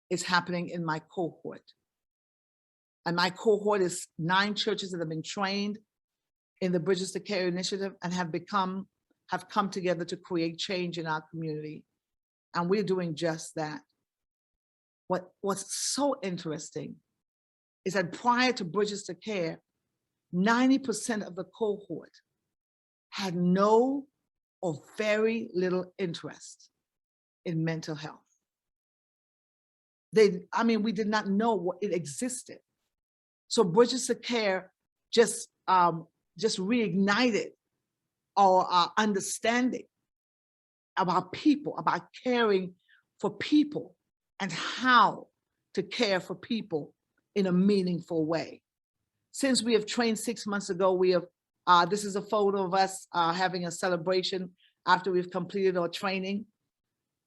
it's happening in my cohort. And my cohort is 9 churches that have been trained in the Bridges to Care initiative and have come together to create change in our community. And we're doing just that. What's so interesting is that prior to Bridges to Care, 90% of the cohort had no or very little interest in mental health. We did not know what it existed. So Bridges to Care just reignited our understanding about people, about caring for people and how to care for people in a meaningful way. Since we have trained 6 months ago, we have, this is a photo of us having a celebration after we've completed our training.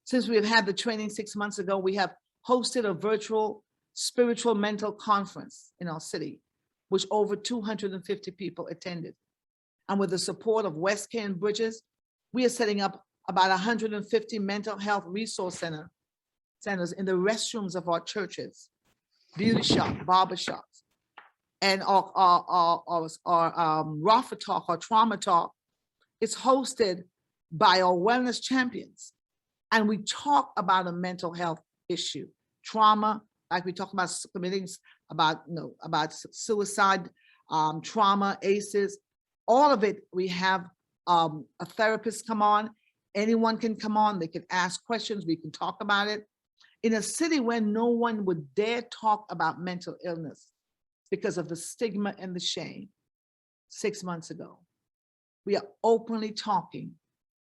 Since we have had the training 6 months ago, we have hosted a virtual spiritual mental conference in our city, which over 250 people attended. And with the support of West Care and Bridges, we are setting up about 150 mental health resource centers in the restrooms of our churches, beauty shop, barber shops, and our Rafa Talk, our trauma talk, is hosted by our wellness champions. And we talk about a mental health issue, trauma, like we talk about committing, about suicide, trauma, ACEs, all of it. We have a therapist come on. Anyone can come on. They can ask questions. We can talk about it. In a city where no one would dare talk about mental illness because of the stigma and the shame, 6 months ago, we are openly talking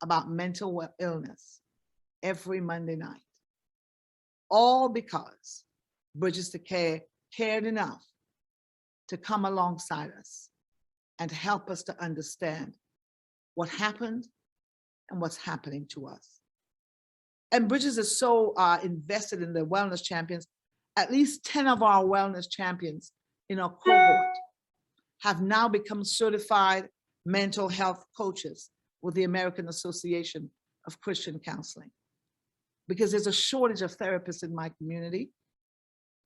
about mental illness every Monday night. All because Bridges to Care cared enough to come alongside us and help us to understand what happened and what's happening to us. And Bridges is so invested in the wellness champions. At least 10 of our wellness champions in our cohort have now become certified mental health coaches with the American Association of Christian Counseling, because there's a shortage of therapists in my community.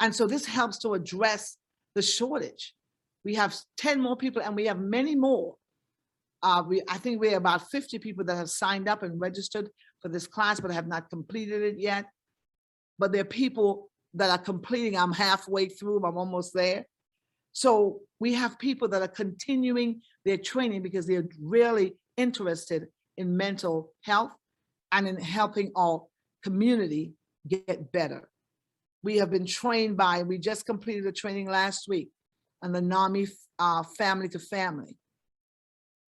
And so this helps to address the shortage. We have 10 more people and we have many more. I think we're about 50 people that have signed up and registered for this class, but have not completed it yet. But there are people that are completing. I'm halfway through, I'm almost there. So we have people that are continuing their training because they're really interested in mental health and in helping our community get better. We have been trained we just completed a training last week on the Nami family to family.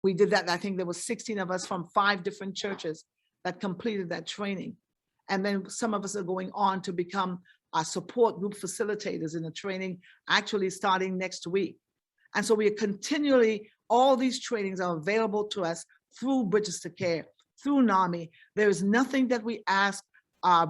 We did that. I think there was 16 of us from 5 different churches that completed that training. And then some of us are going on to become support group facilitators in the training, actually starting next week. And so we are continually, all these trainings are available to us through Bridges to Care, through Nami. There is nothing that we ask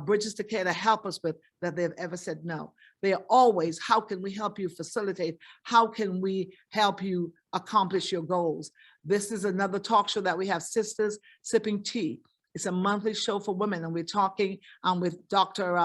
Bridges to Care to help us with that they've ever said no. They are always, how can we help you facilitate? How can we help you accomplish your goals? This is another talk show that we have, Sisters Sipping Tea. It's a monthly show for women, and we're talking with Dr.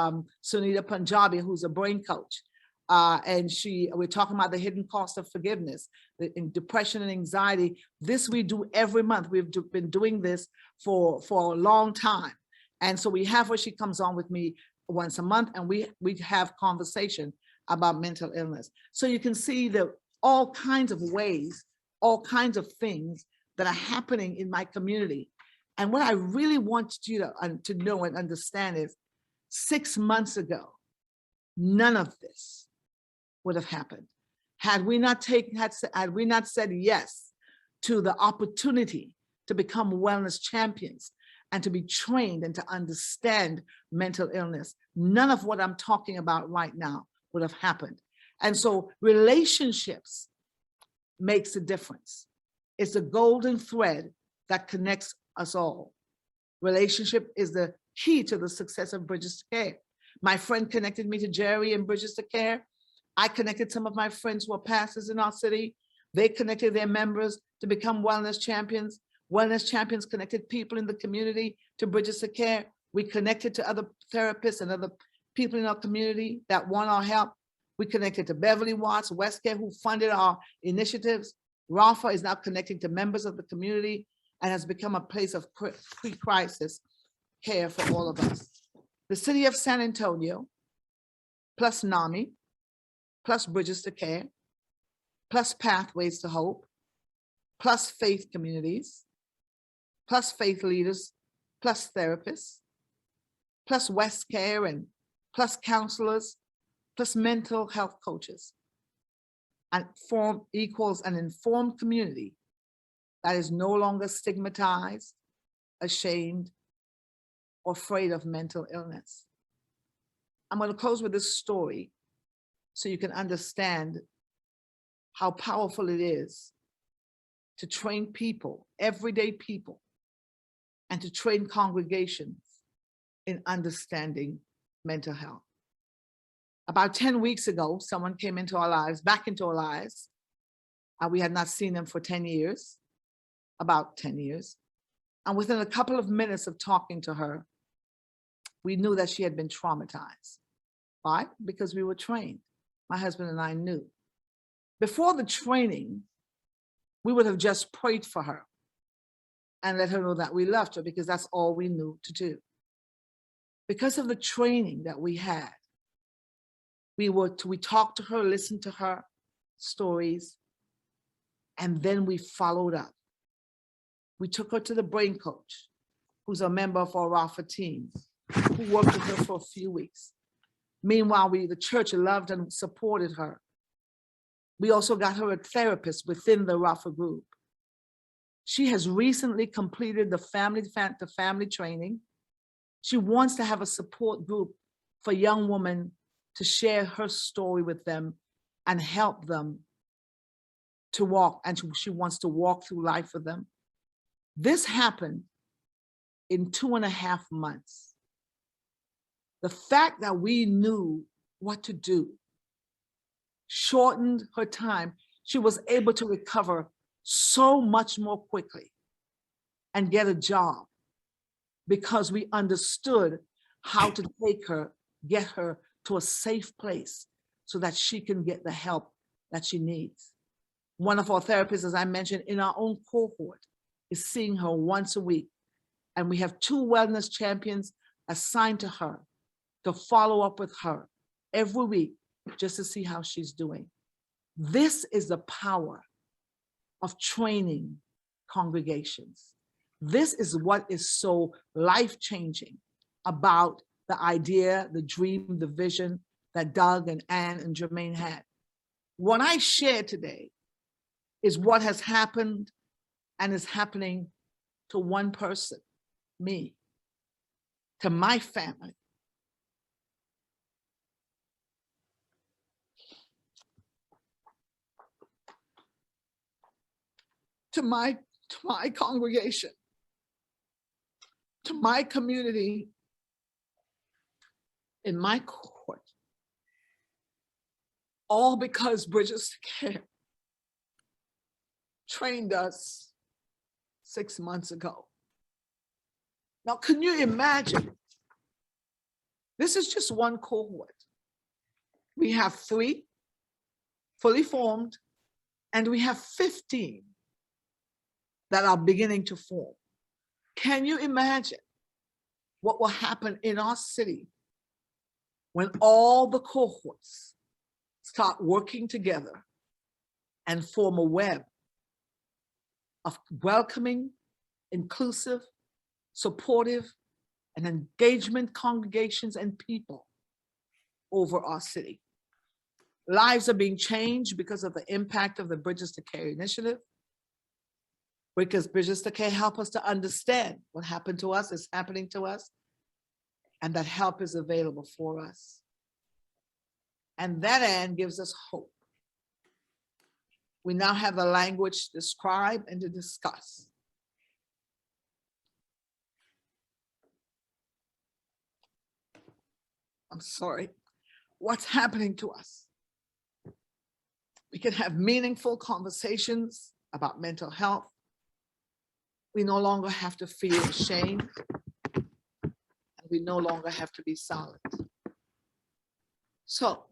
Sunita Punjabi, who's a brain coach. And we're talking about the hidden cost of forgiveness, in depression and anxiety. This we do every month. We've been doing this for a long time. And so we have her, she comes on with me once a month, and we have conversation about mental illness. So you can see that all kinds of ways, all kinds of things that are happening in my community. And what I really want you to know and understand is 6 months ago, none of this would have happened had we not said yes to the opportunity to become wellness champions and to be trained and to understand mental illness. None of what I'm talking about right now would have happened. And so relationships makes a difference. It's a golden thread that connects us all. Relationship is the key to the success of Bridges to Care. My friend connected me to Jerry and Bridges to Care. I connected some of my friends who are pastors in our city. They connected their members to become wellness champions. Wellness champions connected people in the community to Bridges to Care. We connected to other therapists and other people in our community that want our help. We connected to Beverly Watts, Westcare, who funded our initiatives. Rafa is now connecting to members of the community and has become a place of pre-crisis care for all of us. The city of San Antonio, plus Nami, plus Bridges to Care, plus Pathways to Hope, plus faith communities, plus faith leaders, plus therapists, plus Westcare, and plus counselors, plus mental health coaches, and equals an informed community that is no longer stigmatized, ashamed, or afraid of mental illness. I'm going to close with this story so you can understand how powerful it is to train people, everyday people, and to train congregations in understanding mental health. About 10 weeks ago, someone came into our lives, back into our lives. We had not seen them for 10 years, about 10 years. And within a couple of minutes of talking to her, we knew that she had been traumatized. Why? Because we were trained. My husband and I knew. Before the training, we would have just prayed for her and let her know that we loved her, because that's all we knew to do. Because of the training that we had, we talked to her, listened to her stories, and then we followed up. We took her to the brain coach, who's a member of our Rafa team, who worked with her for a few weeks. Meanwhile, the church loved and supported her. We also got her a therapist within the Rafa group. She has recently completed the family training. She wants to have a support group for young women to share her story with them and help them to walk, and she wants to walk through life with them. This happened in 2.5 months. The fact that we knew what to do shortened her time. She was able to recover so much more quickly and get a job because we understood how to take her, get her to a safe place so that she can get the help that she needs. One of our therapists, as I mentioned, in our own cohort, is seeing her once a week. And we have 2 wellness champions assigned to her to follow up with her every week just to see how she's doing. This is the power of training congregations. This is what is so life-changing about the idea, the dream, the vision that Doug and Ann and Jermaine had. What I shared today is what has happened and is happening to one person, me, to my family. To my congregation, to my community, in my cohort. all because Bridges to Care trained us 6 months ago. Now, can you imagine? This is just one cohort. We have 3 fully formed, and we have 15 that are beginning to form. Can you imagine what will happen in our city when all the cohorts start working together and form a web of welcoming, inclusive, supportive, and engagement congregations and people over our city? Lives are being changed because of the impact of the Bridges to Care initiative, because Bridges to Care help us to understand what happened to us is happening to us, and that help is available for us. And that end gives us hope. We now have the language to describe and to discuss. I'm sorry, what's happening to us. We can have meaningful conversations about mental health. We no longer have to feel ashamed, and we no longer have to be silent. So,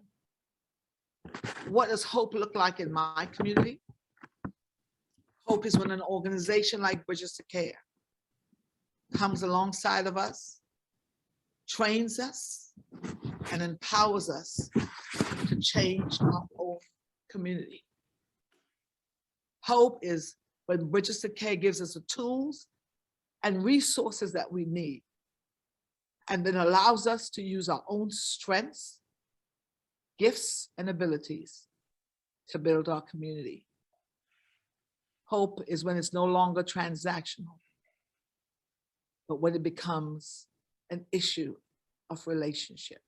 what does hope look like in my community? Hope is when an organization like Bridges to Care comes alongside of us, trains us, and empowers us to change our own community. Hope is when Bridges to Care gives us the tools and resources that we need, and then allows us to use our own strengths, gifts, and abilities to build our community. Hope is when it's no longer transactional, but when it becomes an issue of relationship.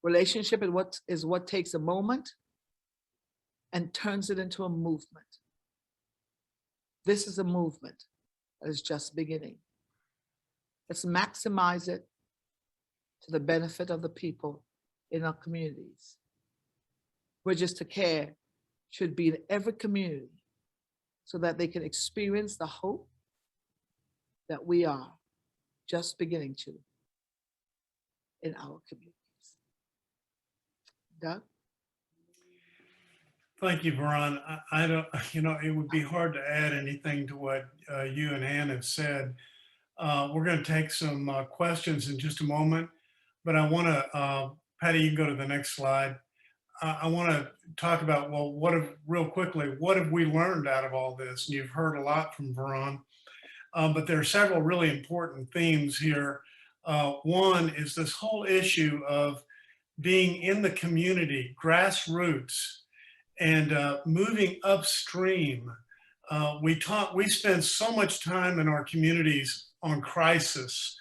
Relationship is what takes a moment and turns it into a movement. This is a movement that is just beginning. Let's maximize it to the benefit of the people in our communities. Bridges to Care should be in every community so that they can experience the hope that we are just beginning to in our communities. Doug? Thank you, Veron. I don't, it would be hard to add anything to what you and Ann have said. We're going to take some questions in just a moment, but I want to, Patty, you can go to the next slide. I want to talk about, well, real quickly, what have we learned out of all this? And you've heard a lot from Veron, but there are several really important themes here. One is this whole issue of being in the community, grassroots, and moving upstream. We spend so much time in our communities on crisis.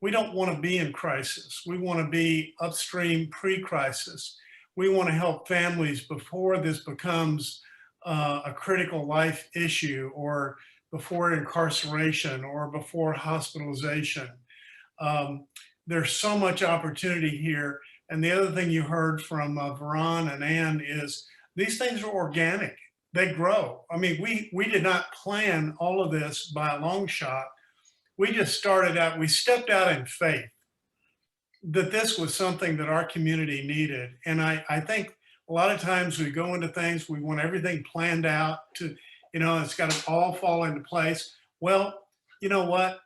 We don't want to be in crisis. We want to be upstream pre-crisis. We want to help families before this becomes a critical life issue, or before incarceration, or before hospitalization. There's so much opportunity here. And the other thing you heard from Veron and Ann is these things are organic. They grow. I mean, we did not plan all of this by a long shot. We just started out, we stepped out in faith that this was something that our community needed. And I think a lot of times we go into things, we want everything planned out to, it's got to all fall into place. Well, you know what?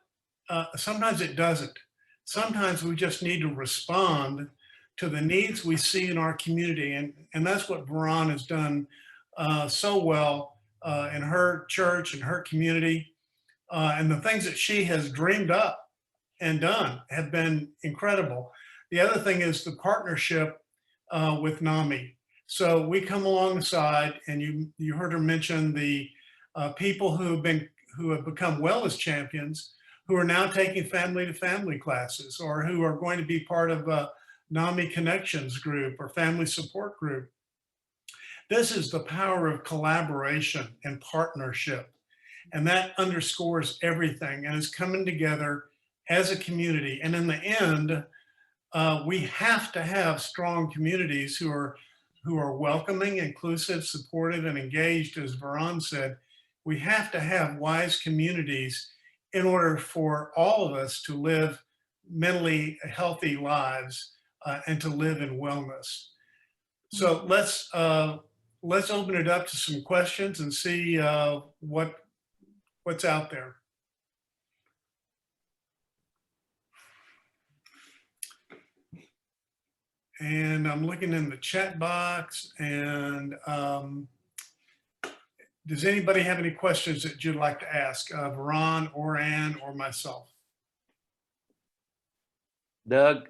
Sometimes it doesn't. Sometimes we just need to respond to the needs we see in our community. And that's what Veron has done so well in her church and her community. And the things that she has dreamed up and done have been incredible. The other thing is the partnership with Nami. So we come alongside, and you heard her mention the people who have become wellness champions, who are now taking family to family classes, or who are going to be part of a Nami Connections group or family support group. This is the power of collaboration and partnership. And that underscores everything, and is coming together as a community. And in the end, We have to have strong communities who are welcoming, inclusive, supportive, and engaged, as Veron said. We have to have wise communities in order for all of us to live mentally healthy lives and to live in wellness. So let's open it up to some questions and see what's out there. And I'm looking in the chat box, and does anybody have any questions that you'd like to ask Veron or Ann or myself? Doug,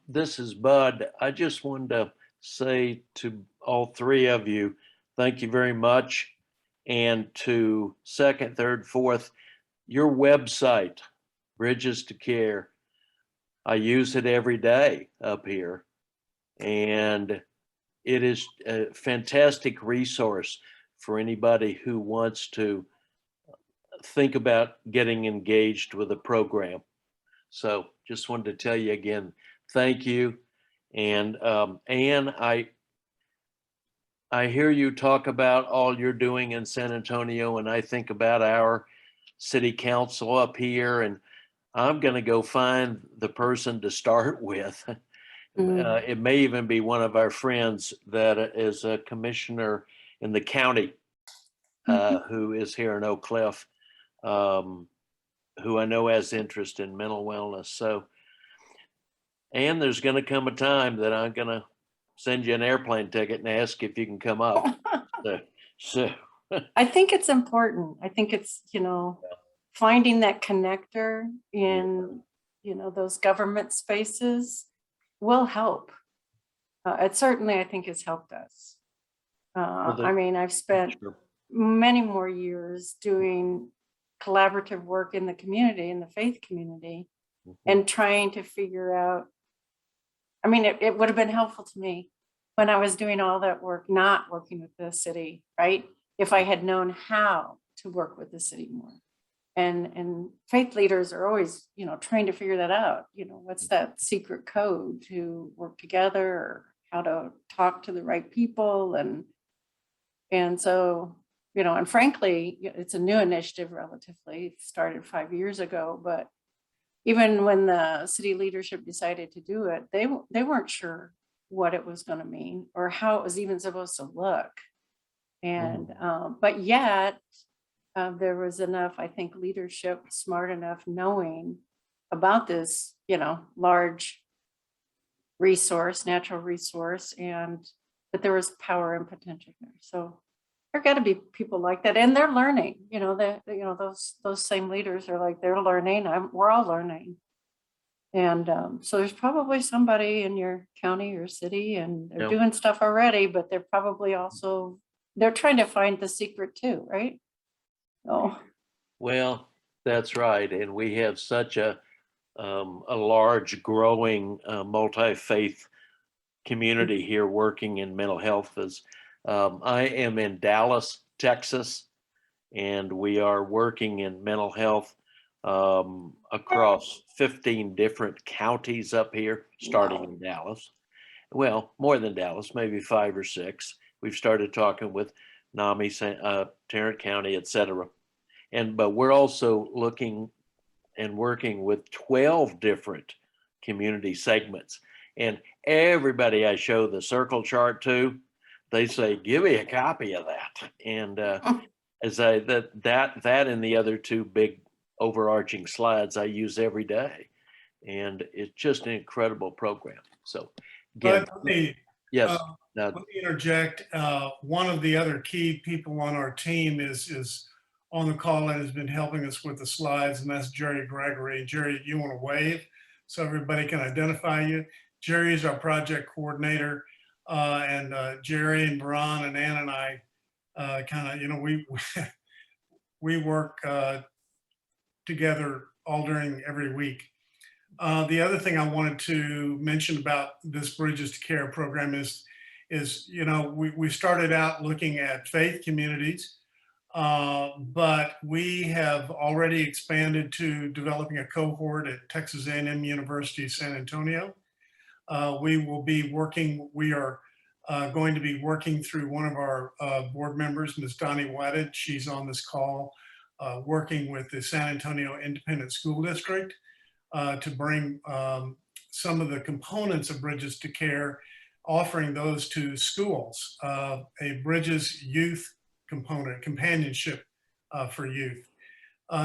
this is Bud. I just wanted to say to all three of you, thank you very much. And to second, third, fourth, your website, Bridges to Care, I use it every day up here. And it is a fantastic resource for anybody who wants to think about getting engaged with a program. So just wanted to tell you again, thank you. And Ann, I hear you talk about all you're doing in San Antonio, and I think about our city council up here, and I'm going to go find the person to start with. It may even be one of our friends that is a commissioner in the county who is here in Oak Cliff, who I know has interest in mental wellness. So, and there's going to come a time that I'm going to send you an airplane ticket and ask if you can come up. So I think it's important. I think it's, finding that connector in, those government spaces will help. It certainly, I think, has helped us. I mean, I've spent many more years doing collaborative work in the community, in the faith community, and trying to figure out, I mean, it would have been helpful to me when I was doing all that work, not working with the city, right? If I had known how to work with the city more. And faith leaders are always, trying to figure that out. What's that secret code to work together, or how to talk to the right people. And so, and frankly, it's a new initiative relatively. It started 5 years ago, but even when the city leadership decided to do it, they weren't sure what it was going to mean or how it was even supposed to look. And, but yet there was enough, I think, leadership smart enough knowing about this, large resource, natural resource, and that there was power and potential there. So there got to be people like that, and they're learning. Those same leaders are like, they're learning. We're all learning. And so there's probably somebody in your county or city, and they're doing stuff already, but they're probably also, they're trying to find the secret too, right? Oh, well, that's right. And we have such a large, growing, multi-faith community here working in mental health. As I am in Dallas, Texas, and we are working in mental health across 15 different counties up here, starting in Dallas. Well, more than Dallas, maybe 5 or 6. We've started talking with Nami, Tarrant County, et cetera. But we're also looking and working with 12 different community segments. And everybody I show the circle chart to, they say, give me a copy of that. And as that and the other 2 big overarching slides I use every day. And it's just an incredible program. So again, yes. Let me interject. One of the other key people on our team is on the call and has been helping us with the slides, and that's Jerry Gregory. Jerry, you want to wave so everybody can identify you? Jerry is our project coordinator, and Jerry and Veron and Ann and I kind of, we work together all during every week. The other thing I wanted to mention about this Bridges to Care program is we started out looking at faith communities, but we have already expanded to developing a cohort at Texas A&M University, San Antonio. We are going to be working through one of our board members, Ms. Donnie Wedded. She's on this call, working with the San Antonio Independent School District to bring some of the components of Bridges to Care, offering those to schools, a Bridges youth component, companionship for youth.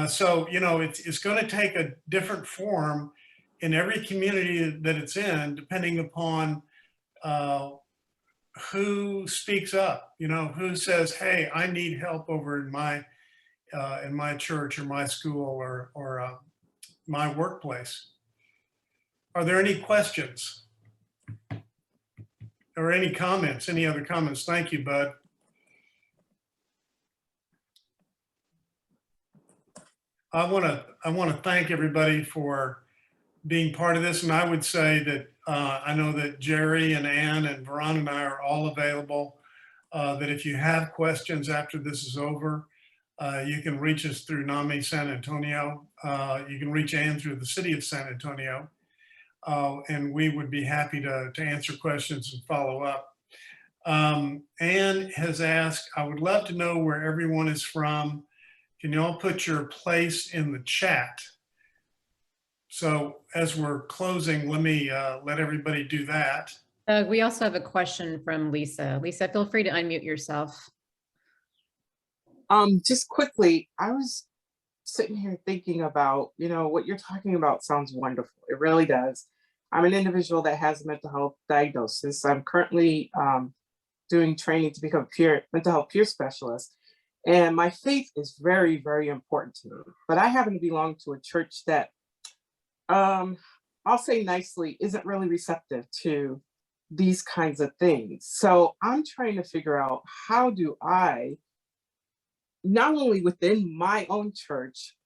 So, you know, it's going to take a different form in every community that it's in, depending upon who speaks up, you know, who says, hey, I need help over in my church or my school or my workplace. Are there any questions or any comments, any other comments? Thank you, Bud. I want to thank everybody for being part of this. And I would say that I know that Jerry and Ann and Veron and I are all available, that if you have questions after this is over, you can reach us through Nami San Antonio. You can reach Ann through the city of San Antonio. And we would be happy to answer questions and follow up. Ann has asked, I would love to know where everyone is from. Can you all put your place in the chat? So as we're closing, let me let everybody do that. We also have a question from Lisa. Lisa, feel free to unmute yourself. Just quickly, I was sitting here thinking about, you know, what you're talking about sounds wonderful. It really does. I'm an individual that has a mental health diagnosis. I'm currently doing training to become a mental health peer specialist. And my faith is very, very important to me. But I happen to belong to a church that, I'll say nicely, isn't really receptive to these kinds of things. So I'm trying to figure out, how do I, not only within my own church,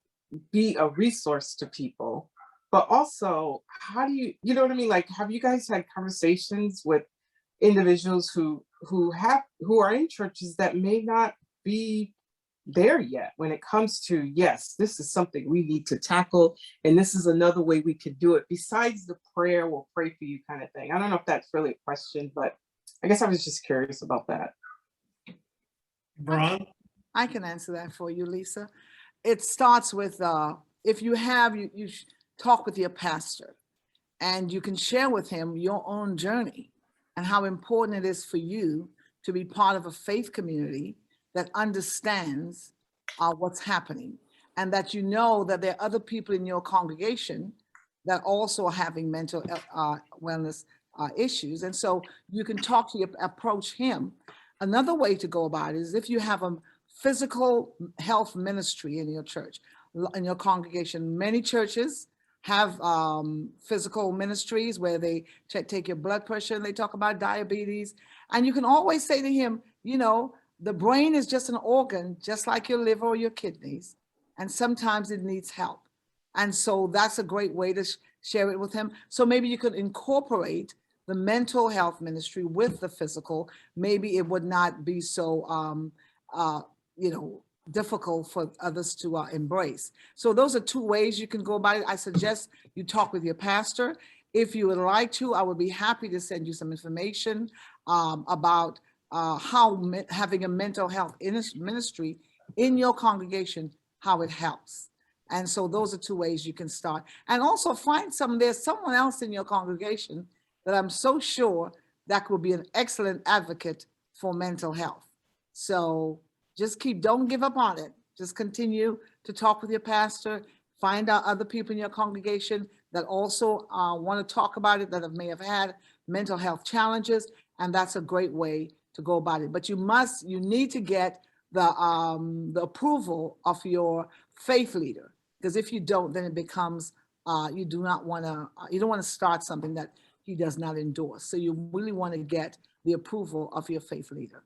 be a resource to people, but also how do you know what I mean? Like, have you guys had conversations with individuals who are in churches that may not be there yet when it comes to, yes, this is something we need to tackle, and this is another way we could do it besides the prayer, we'll pray for you kind of thing? I don't know if that's really a question, but I guess I was just curious about that. Veron? I can answer that for you, Lisa. It starts with, if you have, you talk with your pastor and you can share with him your own journey and how important it is for you to be part of a faith community that understands what's happening, and that you know that there are other people in your congregation that also are having mental wellness issues. And so you can approach him. Another way to go about it is if you have a physical health ministry in your church, in your congregation. Many churches have physical ministries where they take your blood pressure and they talk about diabetes. And you can always say to him, you know, the brain is just an organ, just like your liver or your kidneys. And sometimes it needs help. And so that's a great way to share it with him. So maybe you could incorporate the mental health ministry with the physical. Maybe it would not be so, difficult for others to embrace. So those are two ways you can go about it. I suggest you talk with your pastor. If you would like to, I would be happy to send you some information about how having a mental health ministry in your congregation, how it helps. And so those are two ways you can start. And also there's someone else in your congregation that I'm so sure that will be an excellent advocate for mental health. So just don't give up on it. Just continue to talk with your pastor, find out other people in your congregation that also want to talk about it, that may have had mental health challenges. And that's a great way to go about it. But you need to get the approval of your faith leader, because if you don't, then it becomes, you don't want to start something that he does not endorse. So you really want to get the approval of your faith leader.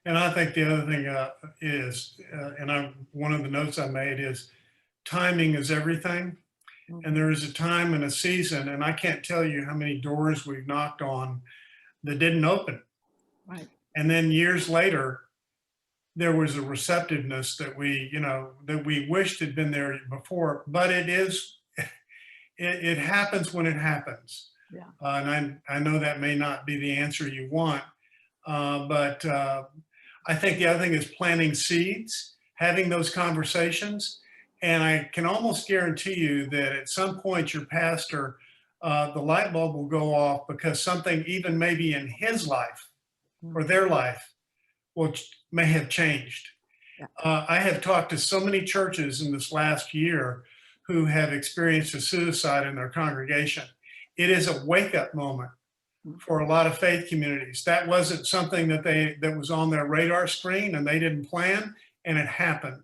And I think the other thing is, one of the notes I made is timing is everything. Mm-hmm. And there is a time and a season, and I can't tell you how many doors we've knocked on that didn't open. Right. And then years later, there was a receptiveness that we wished had been there before, but it happens when it happens. Yeah. And I know that may not be the answer you want, but I think the other thing is planting seeds, having those conversations. And I can almost guarantee you that at some point your pastor, the light bulb will go off because something even maybe in his life or their life may have changed. Yeah. I have talked to so many churches in this last year who have experienced a suicide in their congregation. It is a wake-up moment for a lot of faith communities. That wasn't something that was on their radar screen and they didn't plan, and it happened.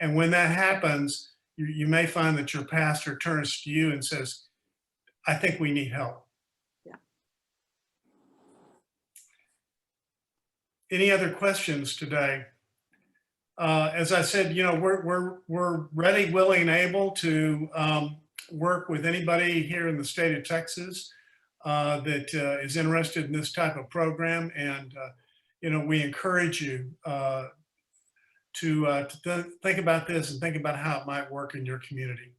And when that happens, you may find that your pastor turns to you and says, I think we need help. Yeah. Any other questions today? As I said, we're ready, willing, and able to work with anybody here in the state of Texas that is interested in this type of program. And, we encourage you to think about this and think about how it might work in your community.